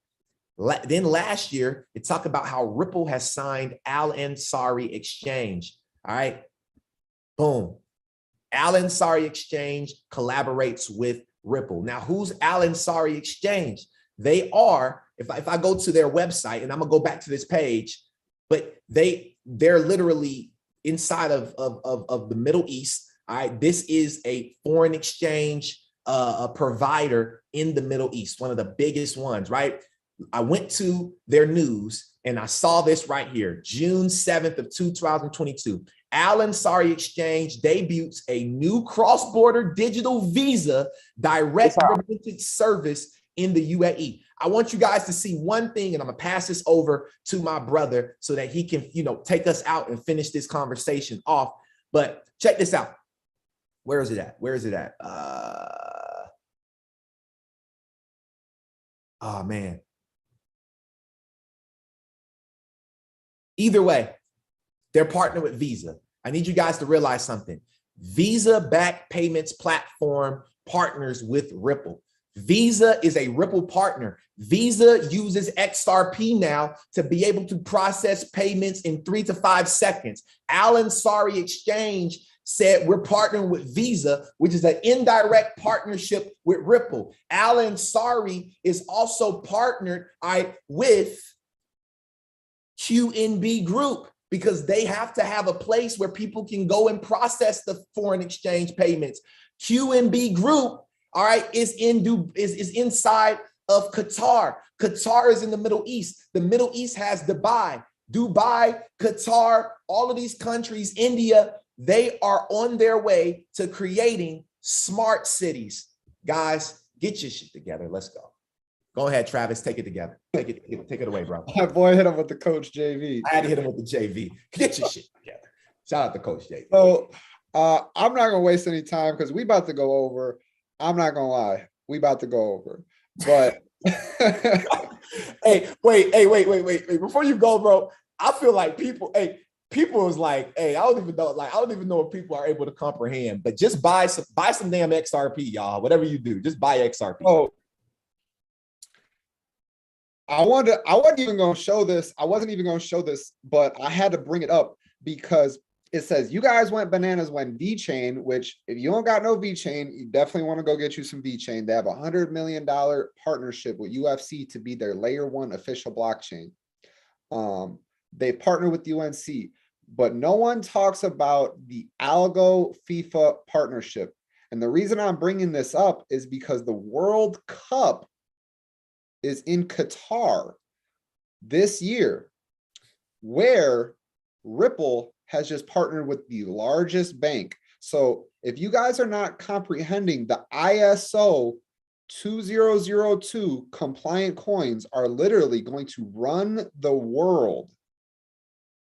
Then last year, it talked about how Ripple has signed Al Ansari Exchange. All right, boom. Al Ansari Exchange collaborates with Ripple. Now, who's Al Ansari Exchange? They are, if I go to their website, and I'm gonna go back to this page, but they're literally inside of the Middle East. All right, this is a foreign exchange provider in the Middle East, one of the biggest ones, right? I went to their news and I saw this right here, June 7th of 2022. Al Ansari Exchange debuts a new cross-border digital Visa direct remittance service in the UAE. I want you guys to see one thing, and I'm gonna pass this over to my brother so that he can, take us out and finish this conversation off. But check this out. Where is it at? Where is it at? Oh man. Either way, they're partnered with Visa. I need you guys to realize something. Visa-backed payments platform partners with Ripple. Visa is a Ripple partner. Visa uses XRP now to be able to process payments in 3 to 5 seconds. Al Ansari Exchange said we're partnering with Visa, which is an indirect partnership with Ripple. Al Ansari is also partnered with QNB Group because they have to have a place where people can go and process the foreign exchange payments. QNB Group, is inside of Qatar. Qatar is in the Middle East. The Middle East has Dubai, Qatar, all of these countries, India, they are on their way to creating smart cities. Guys, get your shit together. Let's go. Go ahead, Travis. Take it together. Take it away, bro. My boy hit him with the Coach JV. I had to hit him with the JV. Get your shit together. Shout out to Coach JV. So I'm not gonna waste any time because we about to go over. I'm not gonna lie, we about to go over. But hey, wait. Before you go, bro, I feel like people is like, I don't even know if people are able to comprehend, but just buy some damn XRP, y'all. Whatever you do, just buy XRP. Oh, I wasn't even going to show this. I wasn't even going to show this, but I had to bring it up because it says you guys went bananas when VeChain, which if you don't got no VeChain, you definitely want to go get you some VeChain. They have a $100 million partnership with UFC to be their layer 1 official blockchain. They partner with UNC, but no one talks about the Algo FIFA partnership. And the reason I'm bringing this up is because the World Cup is in Qatar this year, where Ripple has just partnered with the largest bank. So if you guys are not comprehending, the ISO 2002 compliant coins are literally going to run the world.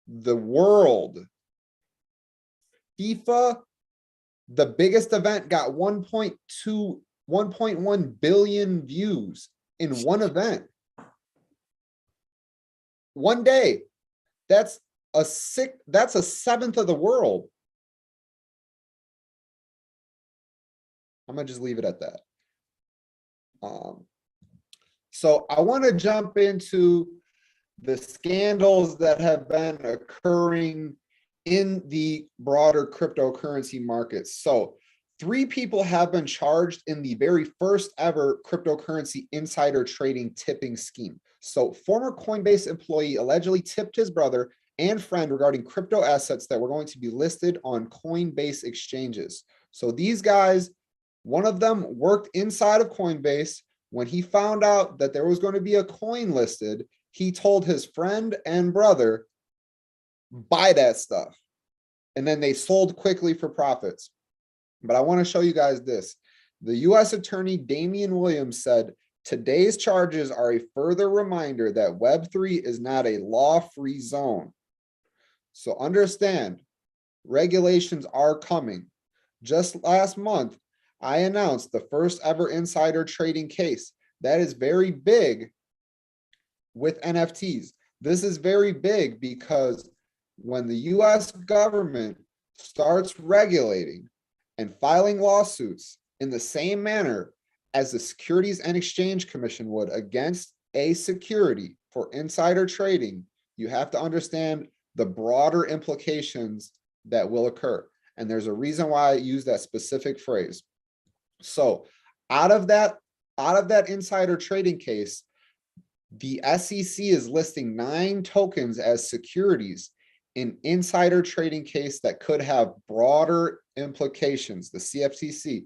The world. FIFA, the biggest event, got 1.1 billion views in one event. One day. That's a seventh of the world. I'm gonna just leave it at that. So I want to jump into the scandals that have been occurring in the broader cryptocurrency markets. So 3 people have been charged in the very first ever cryptocurrency insider trading tipping scheme. So former Coinbase employee allegedly tipped his brother and friend regarding crypto assets that were going to be listed on Coinbase exchanges. So these guys, one of them worked inside of Coinbase. When he found out that there was going to be a coin listed, he told his friend and brother, buy that stuff. And then they sold quickly for profits. But I want to show you guys this. The U.S. Attorney Damian Williams said, today's charges are a further reminder that Web3 is not a law-free zone. So understand, regulations are coming. Just last month, I announced the first ever insider trading case. That is very big with NFTs. This is very big because when the US government starts regulating and filing lawsuits in the same manner as the Securities and Exchange Commission would against a security for insider trading, you have to understand the broader implications that will occur. And there's a reason why I use that specific phrase. So out of that insider trading case, the SEC is listing 9 tokens as securities in insider trading case that could have broader implications. The CFTC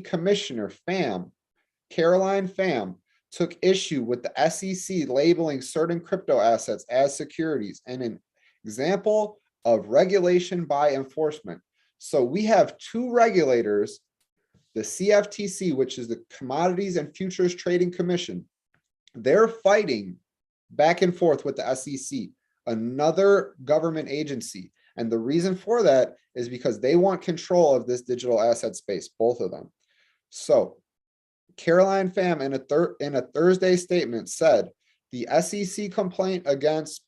Commissioner Caroline Pham, took issue with the SEC labeling certain crypto assets as securities, and an example of regulation by enforcement. So we have 2 regulators, the CFTC, which is the Commodities and Futures Trading Commission. They're fighting back and forth with the SEC, another government agency. And the reason for that is because they want control of this digital asset space, both of them. So Caroline Pham in a Thursday statement said, the SEC complaint against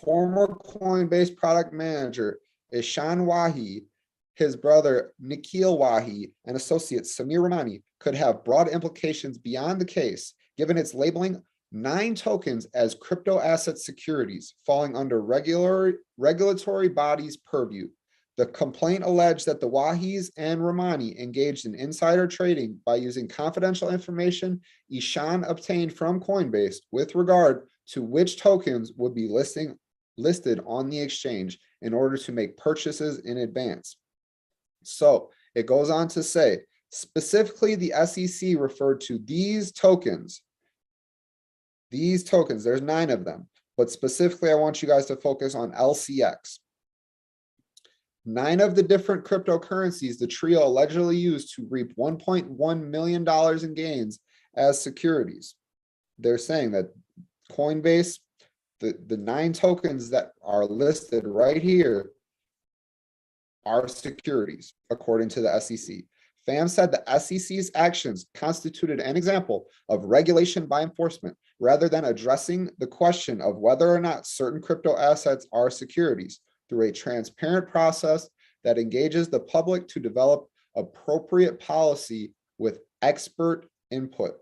former Coinbase product manager Ishan Wahi, his brother Nikhil Wahi, and associate Samir Ramani could have broad implications beyond the case, given its labeling 9 tokens as crypto asset securities, falling under regulatory bodies' purview. The complaint alleged that the Wahis and Ramani engaged in insider trading by using confidential information Ishan obtained from Coinbase with regard to which tokens would be listed on the exchange in order to make purchases in advance. So it goes on to say, specifically the SEC referred to these tokens, there's 9 of them, but specifically I want you guys to focus on LCX. 9 of the different cryptocurrencies the trio allegedly used to reap $1.1 million in gains as securities. They're saying that Coinbase, the 9 tokens that are listed right here are securities, according to the SEC. Pham said the SEC's actions constituted an example of regulation by enforcement, rather than addressing the question of whether or not certain crypto assets are securities through a transparent process that engages the public to develop appropriate policy with expert input.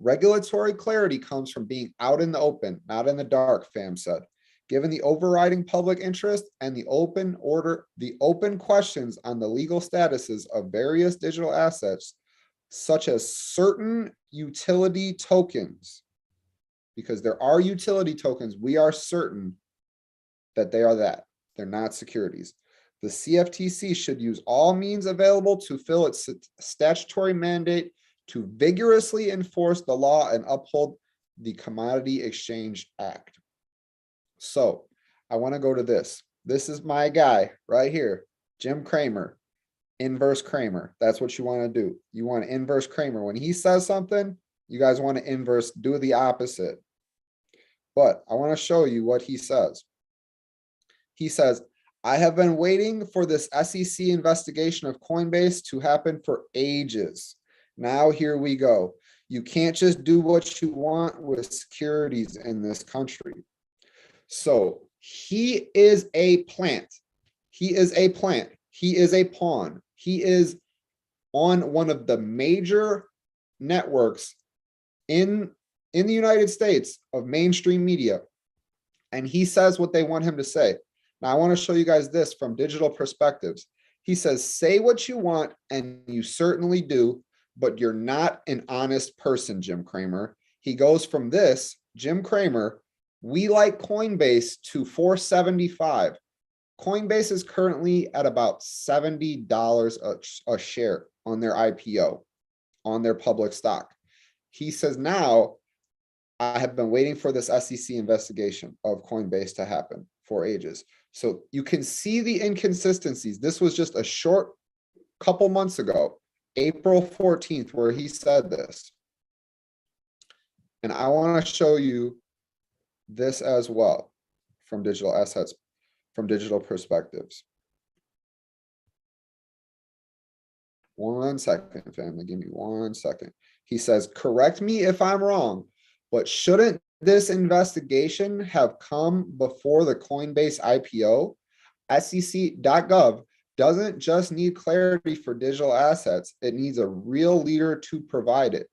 Regulatory clarity comes from being out in the open, not in the dark, fam said. Given the overriding public interest and the open questions on the legal statuses of various digital assets, such as certain utility tokens, because there are utility tokens, we are certain that they are that. They're not securities. The CFTC should use all means available to fill its statutory mandate to vigorously enforce the law and uphold the Commodity Exchange Act. So I want to go to this. This is my guy right here, Jim Cramer, inverse Cramer. That's what you want to do. You want to inverse Cramer. When he says something, you guys want to inverse, do the opposite. But I want to show you what he says. He says, I have been waiting for this SEC investigation of Coinbase to happen for ages. Now here we go. You can't just do what you want with securities in this country. So he is a plant. He is a plant. He is a pawn. He is on one of the major networks in the United States of mainstream media. And he says what they want him to say. Now, I want to show you guys this from digital perspectives. He says, say what you want, and you certainly do, but you're not an honest person, Jim Cramer. He goes from this, Jim Cramer, we like Coinbase, to 475. Coinbase is currently at about $70 a share on their IPO, on their public stock. He says, now, I have been waiting for this SEC investigation of Coinbase to happen for ages. So you can see the inconsistencies. This was just a short couple months ago, April 14th, where he said this. And I want to show you this as well from digital assets, from digital perspectives. 1 second, family, give me 1 second. He says, correct me if I'm wrong, but shouldn't this investigation have come before the Coinbase IPO? SEC.gov doesn't just need clarity for digital assets. It needs a real leader to provide it.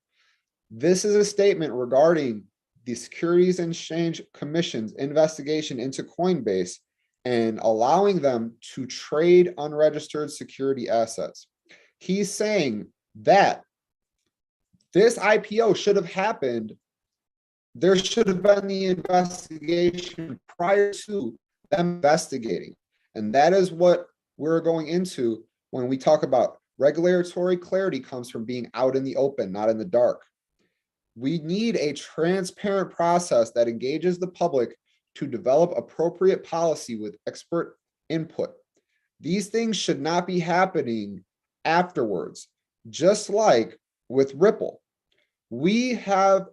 This is a statement regarding the Securities and Exchange Commission's investigation into Coinbase and allowing them to trade unregistered security assets. He's saying that this IPO should have happened. There should have been the investigation prior to them investigating. And that is what we're going into when we talk about regulatory clarity comes from being out in the open, not in the dark. We need a transparent process that engages the public to develop appropriate policy with expert input. These things should not be happening afterwards, just like with Ripple. We have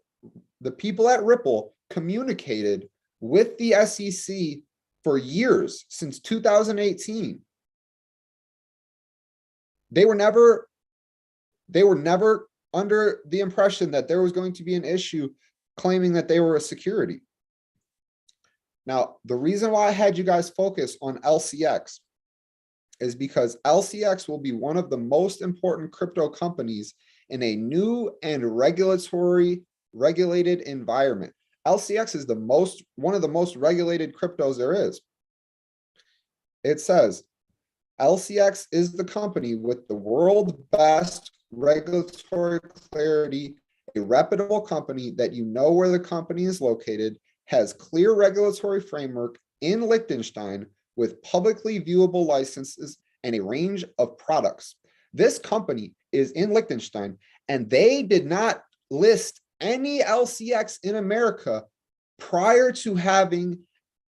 the people at Ripple communicated with the SEC for years, since 2018. They were never under the impression that there was going to be an issue claiming that they were a security. Now, the reason why I had you guys focus on LCX is because LCX will be one of the most important crypto companies in a new and regulated environment. LCX is one of the most regulated cryptos there is. It says, LCX is the company with the world's best regulatory clarity, a reputable company that you know where the company is located, has clear regulatory framework in Liechtenstein with publicly viewable licenses and a range of products. This company is in Liechtenstein, and they did not list any LCX in America prior to having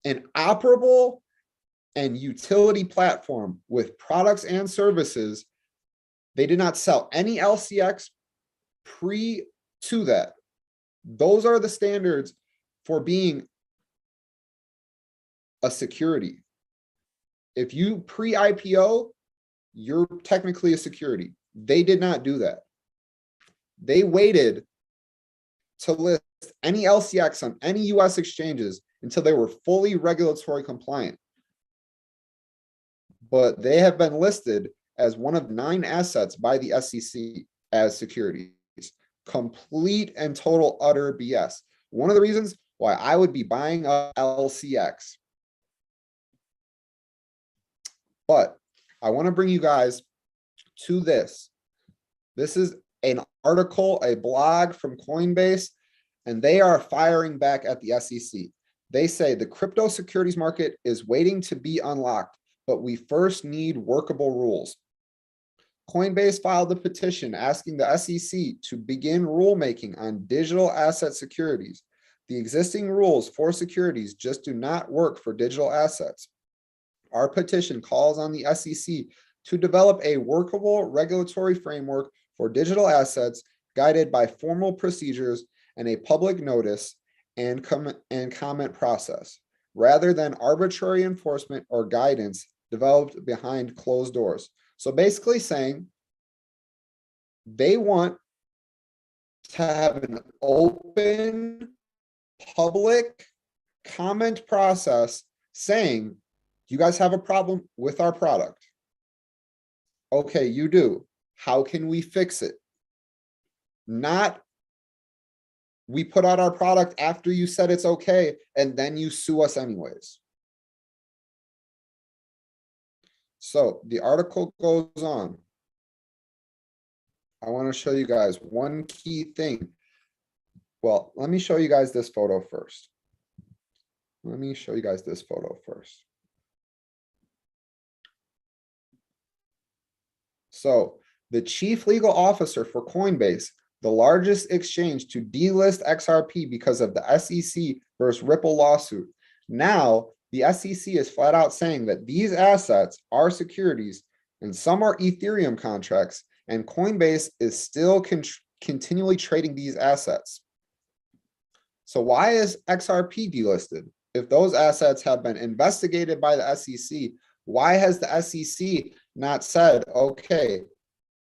an operable and utility platform with products and services. They did not sell any LCX pre to that. Those are the standards for being a security. If you pre-IPO, you're technically a security. They did not do that. They waited to list any LCX on any US exchanges until they were fully regulatory compliant. But they have been listed as one of 9 assets by the SEC as securities. Complete and total utter BS. One of the reasons why I would be buying up LCX. But I want to bring you guys to this. This is an article, a blog from Coinbase, and they are firing back at the SEC. They say the crypto securities market is waiting to be unlocked, but we first need workable rules. Coinbase filed a petition asking the SEC to begin rulemaking on digital asset securities. The existing rules for securities just do not work for digital assets. Our petition calls on the SEC to develop a workable regulatory framework for digital assets guided by formal procedures and a public notice and comment process, rather than arbitrary enforcement or guidance developed behind closed doors. So basically saying they want to have an open public comment process saying, you guys have a problem with our product. Okay, you do. How can we fix it? Not, we put out our product after you said it's okay, and then you sue us anyways. So the article goes on. I want to show you guys one key thing. Well, let me show you guys this photo first. So the chief legal officer for Coinbase, the largest exchange to delist XRP because of the SEC versus Ripple lawsuit. Now, the SEC is flat out saying that these assets are securities and some are Ethereum contracts, and Coinbase is still continually trading these assets. So why is XRP delisted? If those assets have been investigated by the SEC, why has the SEC not said, okay,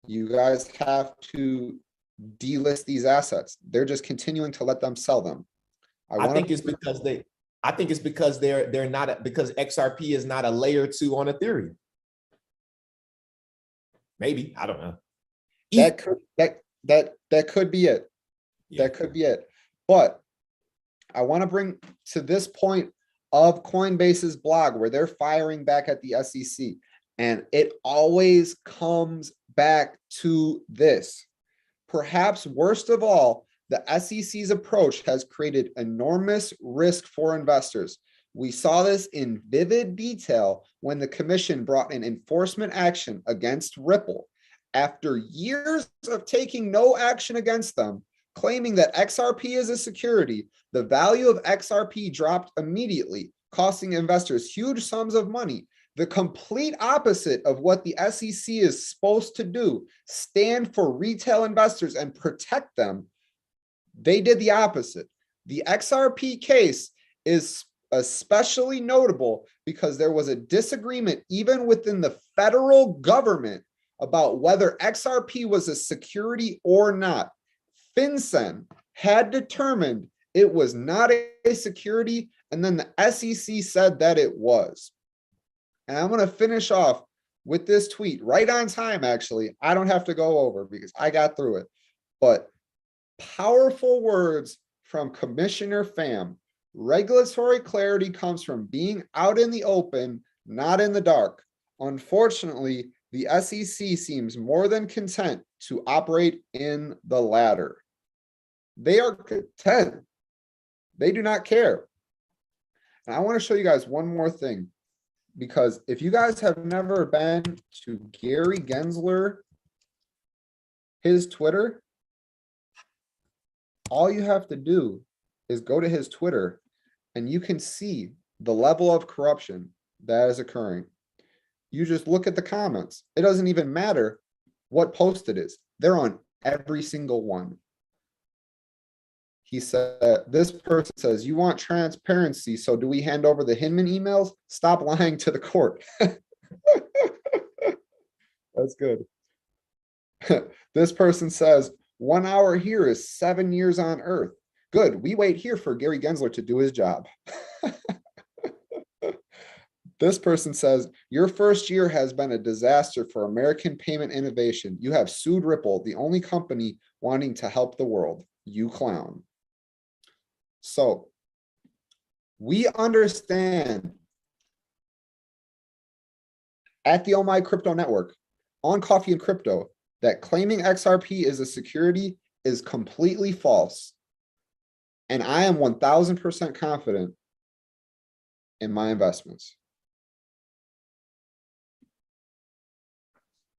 you guys have to delist these assets? They're just continuing to let them sell them. I think it's because they're not, because XRP is not a layer 2 on Ethereum. Maybe, I don't know. That could be it. Yeah. That could be it. But I want to bring to this point of Coinbase's blog where they're firing back at the SEC. And it always comes back to this. Perhaps worst of all, the SEC's approach has created enormous risk for investors. We saw this in vivid detail when the commission brought an enforcement action against Ripple. After years of taking no action against them, claiming that XRP is a security, the value of XRP dropped immediately, costing investors huge sums of money. The complete opposite of what the SEC is supposed to do, stand for retail investors and protect them. They did the opposite. The XRP case is especially notable because there was a disagreement even within the federal government about whether XRP was a security or not. FinCEN had determined it was not a security, and then the SEC said that it was. And I'm going to finish off with this tweet right on time, actually. I don't have to go over because I got through it. But powerful words from Commissioner Pham. Regulatory clarity comes from being out in the open, not in the dark. Unfortunately, the SEC seems more than content to operate in the latter. They are content. They do not care. And I want to show you guys one more thing, because if you guys have never been to Gary Gensler, his Twitter, all you have to do is go to his Twitter and you can see the level of corruption that is occurring. You just look at the comments. It doesn't even matter what post it is. They're on every single one. He said, this person says, you want transparency, so do we hand over the Hinman emails? Stop lying to the court. That's good. This person says, 1 hour here is 7 years on Earth. Good, we wait here for Gary Gensler to do his job. This person says, your first year has been a disaster for American payment innovation. You have sued Ripple, the only company wanting to help the world. You clown. So we understand at the Oh My Crypto Network on Coffee and Crypto that claiming XRP is a security is completely false. And I am 1000% confident in my investments.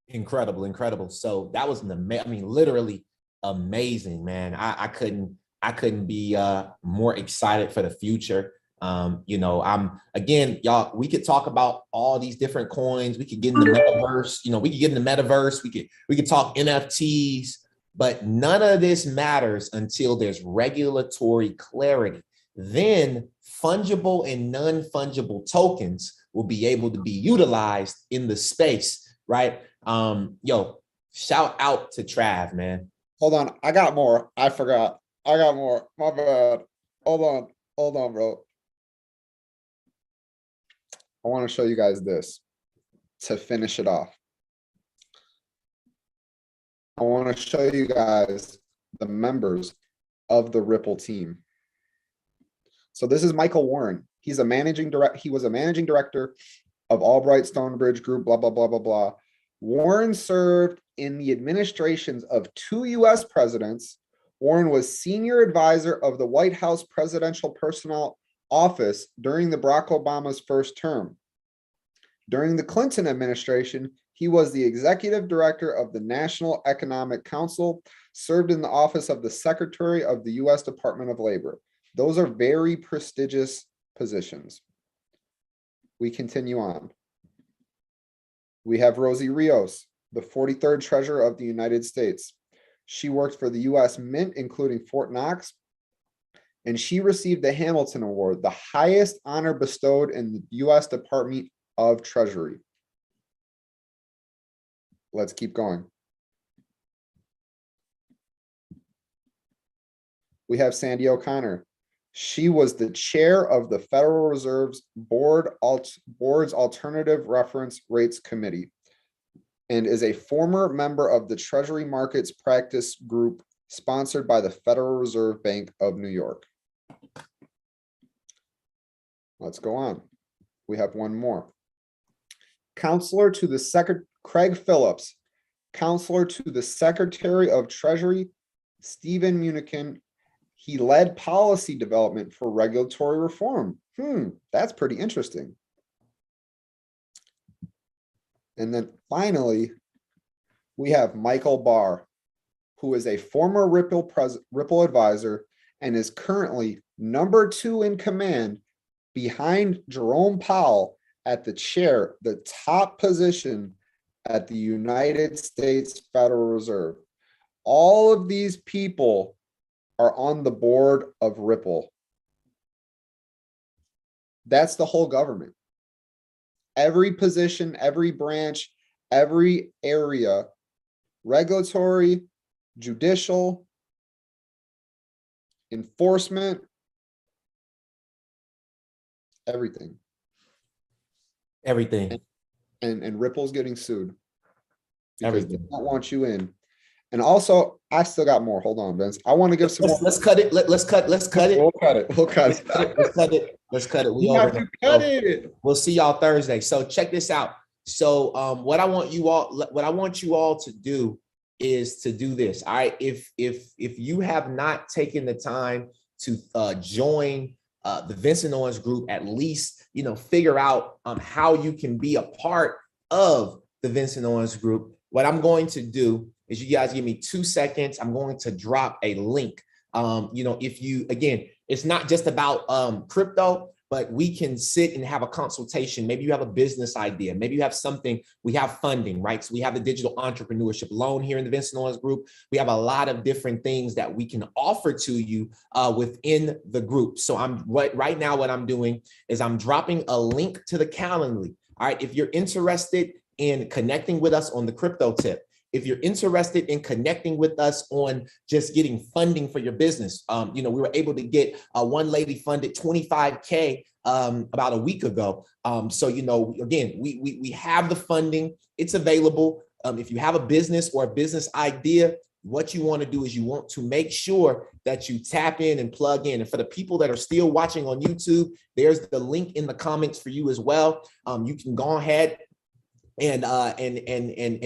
Incredible, incredible. So that was literally amazing, man. I couldn't be more excited for the future. Y'all, we could talk about all these different coins. We could get in the metaverse, we could talk NFTs, but none of this matters until there's regulatory clarity. Then fungible and non-fungible tokens will be able to be utilized in the space, right? Shout out to Trav, man. Hold on, I got more. I forgot. I got more. My bad. Hold on, bro. I want to show you guys this to finish it off. I want to show you guys the members of the Ripple team. So this is Michael Warren. He was a managing director of Albright Stonebridge Group, blah, blah, blah, blah, blah. Warren served in the administrations of 2 US presidents. Warren was senior advisor of the White House Presidential Personnel Office during the Barack Obama's first term. During the Clinton administration, he was the executive director of the National Economic Council, served in the office of the Secretary of the US Department of Labor. Those are very prestigious positions. We continue on. We have Rosie Rios, the 43rd Treasurer of the United States. She worked for the US Mint, including Fort Knox, and she received the Hamilton Award, the highest honor bestowed in the US Department of Treasury. Let's keep going. We have Sandy O'Connor. She was the chair of the Federal Reserve's Board's Alternative Reference Rates Committee and is a former member of the Treasury Markets Practice Group sponsored by the Federal Reserve Bank of New York. Let's go on. We have one more. Counselor to the Craig Phillips, Counselor to the Secretary of Treasury, Stephen Munikin. He led policy development for regulatory reform. That's pretty interesting. And then finally, we have Michael Barr, who is a former Ripple advisor and is currently #2 in command behind Jerome Powell at the chair, the top position at the United States Federal Reserve. All of these people are on the board of Ripple. That's the whole government. Every position, every branch, every area, regulatory, judicial, enforcement, everything. Everything. And Ripple's getting sued. Everything. They don't want you in. And also, I still got more. Hold on, Vince. I want to give some more. Let's cut it. Let's cut it. We'll cut it. Let's cut it. We have to cut it. We'll see y'all Thursday. So check this out. So what I want you all to do is to do this. All right. If you have not taken the time to join the Vincent Owens Group, at least figure out how you can be a part of the Vincent Owens Group. What I'm going to do is, you guys give me 2 seconds. I'm going to drop a link. If you, again, it's not just about crypto, but we can sit and have a consultation. Maybe you have a business idea. Maybe you have something. We have funding, right? So we have the digital entrepreneurship loan here in the Vincent Owens Group. We have a lot of different things that we can offer to you within the group. So right now, what I'm doing is I'm dropping a link to the Calendly. All right. If you're interested in connecting with us on the crypto tip, if you're interested in connecting with us on just getting funding for your business, we were able to get one lady funded $25K about a week ago. So, again, we have the funding. It's available. If you have a business or a business idea, what you want to do is you want to make sure that you tap in and plug in. And for the people that are still watching on YouTube, there's the link in the comments for you as well. You can go ahead and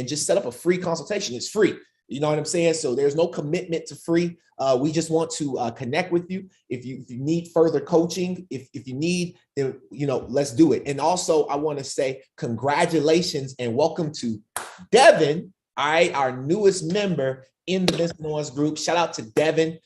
just set up a free consultation. It's free. You know what I'm saying? So there's no commitment to free. We just want to connect with you. If you need further coaching, if you need, then, you know, let's do it. And also I want to say congratulations and welcome to Devin, all right, our newest member in the Vincent Owens Group. Shout out to Devin.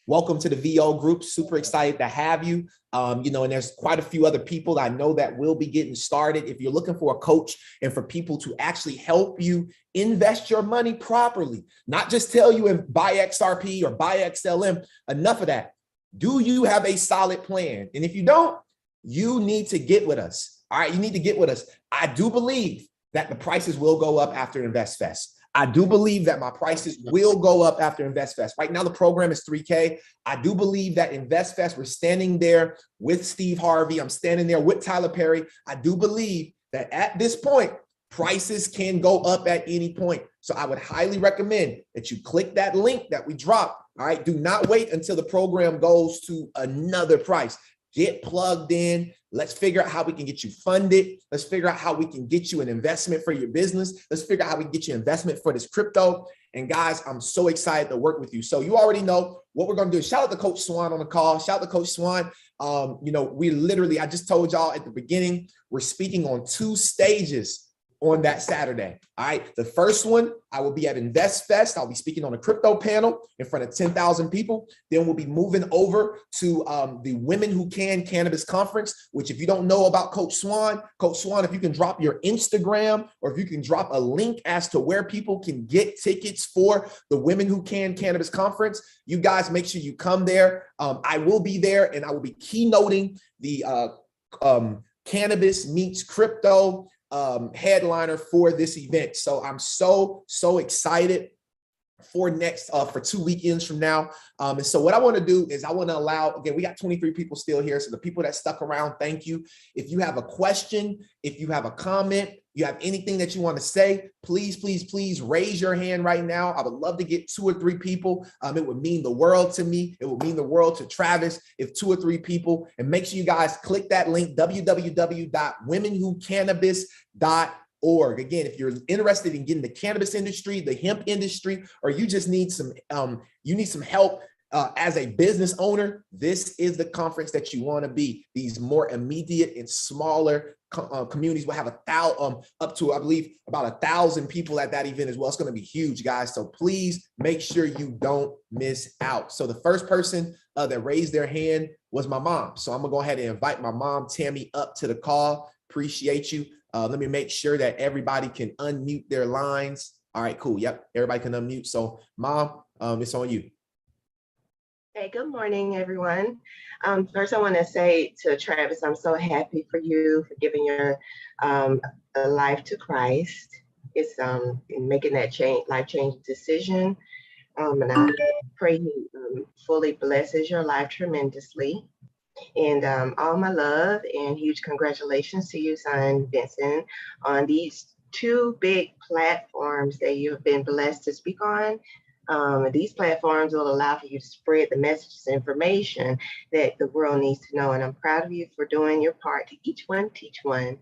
Welcome to the VO group. Super excited to have you. You know, and there's quite a few other people I know that will be getting started. If you're looking for a coach and for people to actually help you invest your money properly, not just tell you and buy XRP or buy XLM, enough of that. Do you have a solid plan? And if you don't, you need to get with us. All right, you need to get with us. I do believe that the prices will go up after InvestFest. I do believe that my prices will go up after InvestFest. Right now, the program is $3K. I do believe that InvestFest, we're standing there with Steve Harvey. I'm standing there with Tyler Perry. I do believe that at this point, prices can go up at any point. So I would highly recommend that you click that link that we dropped. All right. Do not wait until the program goes to another price. Get plugged in. Let's figure out how we can get you funded. Let's figure out how we can get you an investment for your business. Let's figure out how we can get you investment for this crypto. And guys, I'm so excited to work with you. So you already know what we're going to do. Shout out to Coach Swan on the call. Shout out to Coach Swan. You know, we literally, I just told y'all at the beginning, we're speaking on 2 stages on that Saturday. All right. The first one, I will be at InvestFest. I'll be speaking on a crypto panel in front of 10,000 people. Then we'll be moving over to the Women Who Can Cannabis Conference, which if you don't know about Coach Swan, if you can drop your Instagram or if you can drop a link as to where people can get tickets for the Women Who Can Cannabis Conference, you guys make sure you come there. I will be there and I will be keynoting the Cannabis Meets Crypto headliner for this event. So I'm so excited for next for 2 weekends from now. And so what I want to do is I want to allow, again, we got 23 people still here. So the people that stuck around, thank you. If you have a question, if you have a comment, you have anything that you want to say, please raise your hand right now. I would love to get 2 or 3 people. It would mean the world to me. It would mean the world to Travis if 2 or 3 people, and make sure you guys click that link, www.womenwhocannabis.org. Again, if you're interested in getting the cannabis industry, the hemp industry, or you just need some, help as a business owner, this is the conference that you want to be. These more immediate and smaller communities will have up to, I believe, about 1,000 people at that event as well. It's going to be huge, guys. So please make sure you don't miss out. So the first person that raised their hand was my mom. So I'm gonna go ahead and invite my mom, Tammy, up to the call. Appreciate you. Let me make sure that everybody can unmute their lines. All right, cool. Yep, everybody can unmute. So Mom, it's on you. Hey, good morning, everyone. First, I want to say to Travis, I'm so happy for you for giving your life to Christ. It's making that life-changing decision. And I pray he fully blesses your life tremendously. And all my love and huge congratulations to you, son Vincent, on these 2 big platforms that you've been blessed to speak on. These platforms will allow for you to spread the messages and information that the world needs to know. And I'm proud of you for doing your part to each one, teach one.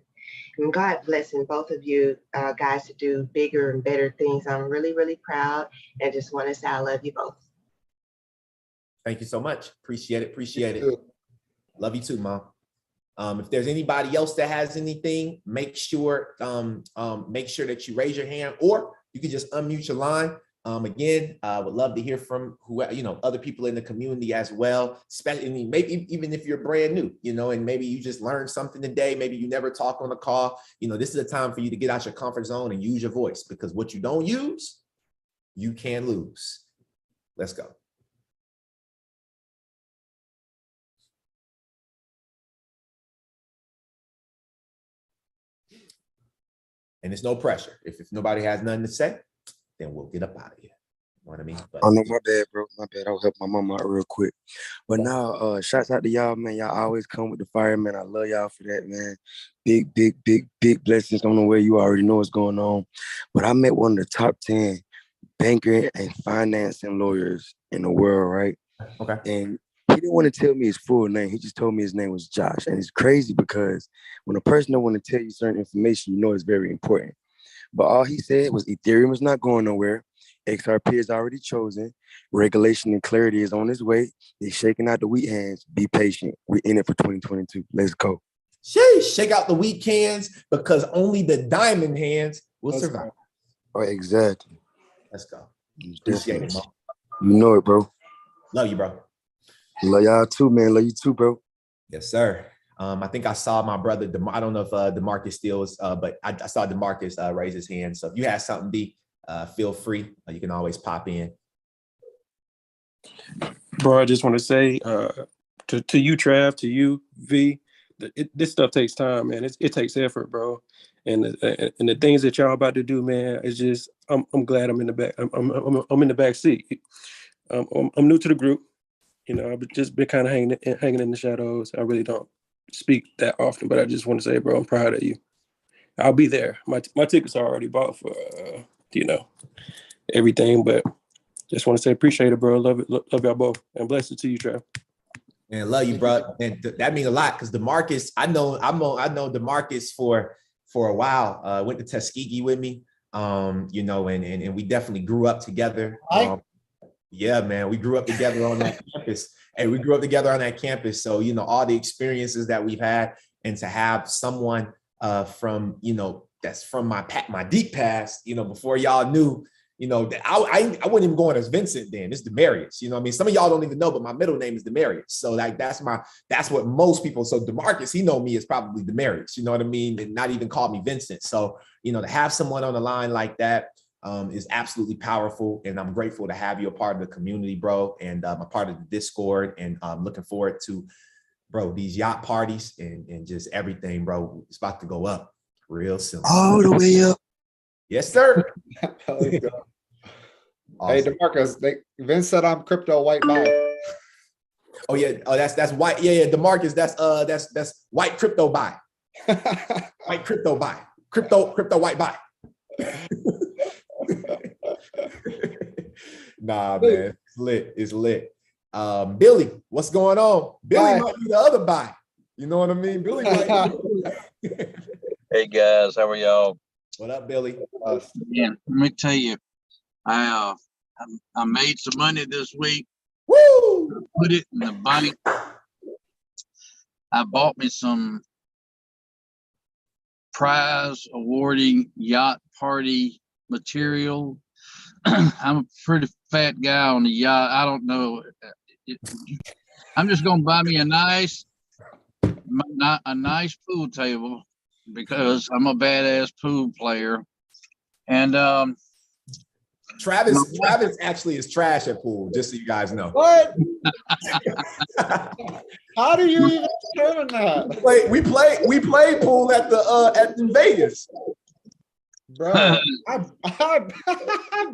And God blessing both of you guys to do bigger and better things. I'm really, really proud and just want to say I love you both. Thank you so much. Appreciate it. Appreciate it. Love you too, Mom. If there's anybody else that has anything, make sure that you raise your hand, or you can just unmute your line. Again, I would love to hear from other people in the community as well, especially maybe even if you're brand new, and maybe you just learned something today. Maybe you never talked on a call. This is a time for you to get out your comfort zone and use your voice, because what you don't use, you can lose. Let's go. And it's no pressure. If nobody has nothing to say, then we'll get up out of here. You know what I mean? But, oh no, my bad, bro. My bad. I was helping my mom out real quick. But now, shouts out to y'all, man. Y'all always come with the fire, man. I love y'all for that, man. Big blessings on the way. You already know what's going on. But I met one of the top 10 banker and financing lawyers in the world, right? Okay. And he didn't want to tell me his full name. He just told me his name was Josh. And it's crazy because when a person don't want to tell you certain information, you know it's very important. But all he said was Ethereum is not going nowhere. XRP is already chosen. Regulation and clarity is on its way. They're shaking out the wheat hands. Be patient. We're in it for 2022. Let's go. Sheesh, shake out the weak hands because only the diamond hands will survive. Oh, exactly. Let's go. Appreciate it, bro. You know it, bro. Love you, bro. Love y'all too, man. Love you too, bro. Yes, sir. I think I saw my brother. I don't know if DeMarcus still is, but I saw DeMarcus raise his hand. So if you have something, D, feel free. You can always pop in. Bro, I just want to say to you, Trav, to you, V, this stuff takes time, man. It takes effort, bro. And the things that y'all about to do, man, it's just I'm glad I'm in the back. I'm in the back seat. I'm new to the group. You know, I've just been kind of hanging in the shadows. I really don't speak that often, but I just want to say, bro, I'm proud of you. I'll be there. My tickets are already bought for everything, but just want to say appreciate it, bro. Love it. Love y'all both, and blessings to you, Trav. And love you, bro. And that means a lot because DeMarcus, I know DeMarcus for a while. Went to Tuskegee with me, and we definitely grew up together. Yeah, man, we grew up together on that campus. And we grew up together on that campus. So, all the experiences that we've had, and to have someone from, that's from my deep past, before y'all knew, I wasn't even going as Vincent then. It's Demarius. Some of y'all don't even know, but my middle name is Demarius. So that's what most people. So DeMarcus, he know me as probably Demarius, you know what I mean? And not even call me Vincent. So, to have someone on the line like that is absolutely powerful. And I'm grateful to have you a part of the community, bro. And I'm a part of the Discord, and I'm looking forward to, bro, these yacht parties and just everything, bro. It's about to go up real soon. All the way up. Yes, sir. Awesome. Hey, DeMarcus, Vince said I'm crypto white buy. Oh yeah. Oh, that's white. Yeah, DeMarcus, that's white crypto buy. White crypto buy. Crypto white buy. Nah, man, it's lit. Billy, what's going on? Billy might be the other buy. You know what I mean? Billy might be. Hey guys, how are y'all? What up, Billy? Yeah, let me tell you, I made some money this week. Woo! Put it in the bank. I bought me some prize awarding yacht party material. I'm a pretty fat guy on the yacht. I don't know. I'm just gonna buy me a nice pool table because I'm a badass pool player. And Travis actually is trash at pool, just so you guys know. What? How do you even determine that? Wait, we played pool at Vegas. Bro, I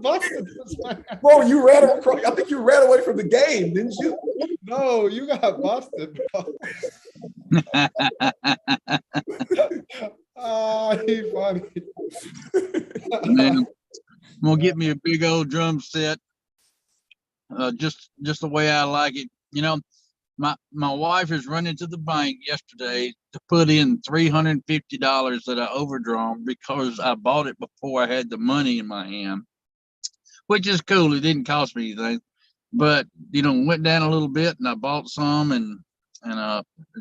busted this man. Bro, you ran across, I think you ran away from the game, didn't you? No, you got busted, bro. Oh, he funny. Man, I'm gonna get me a big old drum set. Just the way I like it. My wife is running to the bank yesterday to put in $350 that I overdrawn because I bought it before I had the money in my hand, which is cool. It didn't cost me anything, but went down a little bit and I bought some, and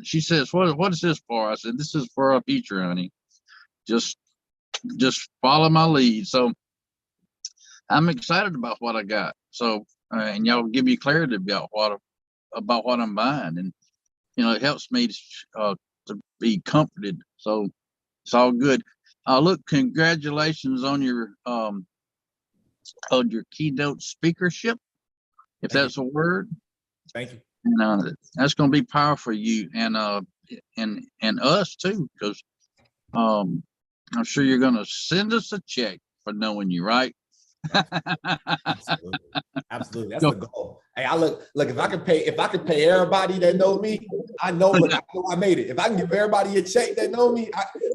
she says, what is this for? I said, this is for our future, honey. Just follow my lead. So I'm excited about what I got. So and y'all give me clarity about what I'm buying, and it helps me to be comforted. So it's all good. Look, congratulations on your keynote speakership, if that's a word. Thank you. And that's going to be powerful for you and us too, because I'm sure you're going to send us a check for knowing you, right? Absolutely. Absolutely. That's the goal. Hey, look, if I could pay everybody that know me, I know I made it. If I can give everybody a check that know me,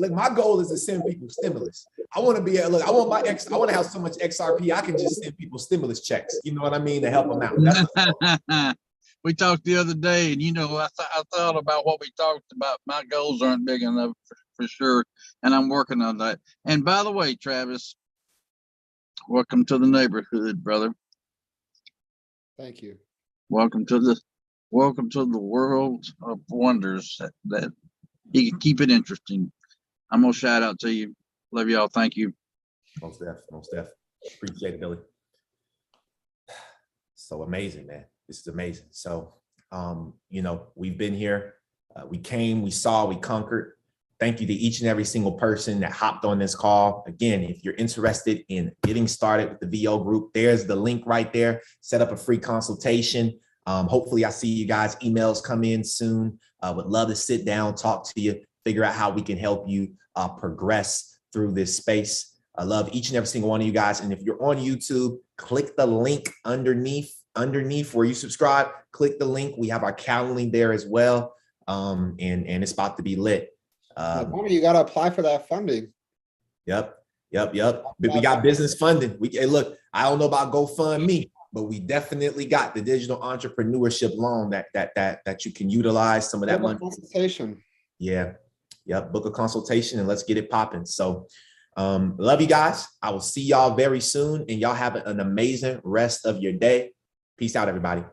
my goal is to send people stimulus. I want to be I want to have so much XRP, I can just send people stimulus checks. You know what I mean? To help them out. We talked the other day, and I thought about what we talked about. My goals aren't big enough for sure, and I'm working on that. And by the way, Travis, welcome to the neighborhood, brother. Thank you. Welcome to the world of wonders that you can keep it interesting. I'm gonna shout out to you. Love y'all. Thank you. Most def. Appreciate it, Billy. So amazing, man. This is amazing. So, we've been here. We came, we saw, we conquered. Thank you to each and every single person that hopped on this call. Again, if you're interested in getting started with the VO group, there's the link right there. Set up a free consultation. Hopefully I see you guys' emails come in soon. Would love to sit down, talk to you, figure out how we can help you progress through this space. I love each and every single one of you guys. And if you're on YouTube, click the link underneath where you subscribe. Click the link. We have our Calendly there as well. And it's about to be lit. You got to apply for that funding. Yep. But we got business funding. Hey, look, I don't know about GoFundMe, but we definitely got the digital entrepreneurship loan that you can utilize some of that money. Consultation. Yeah. Yep. Book a consultation and let's get it popping. So love you guys. I will see y'all very soon, and y'all have an amazing rest of your day. Peace out, everybody.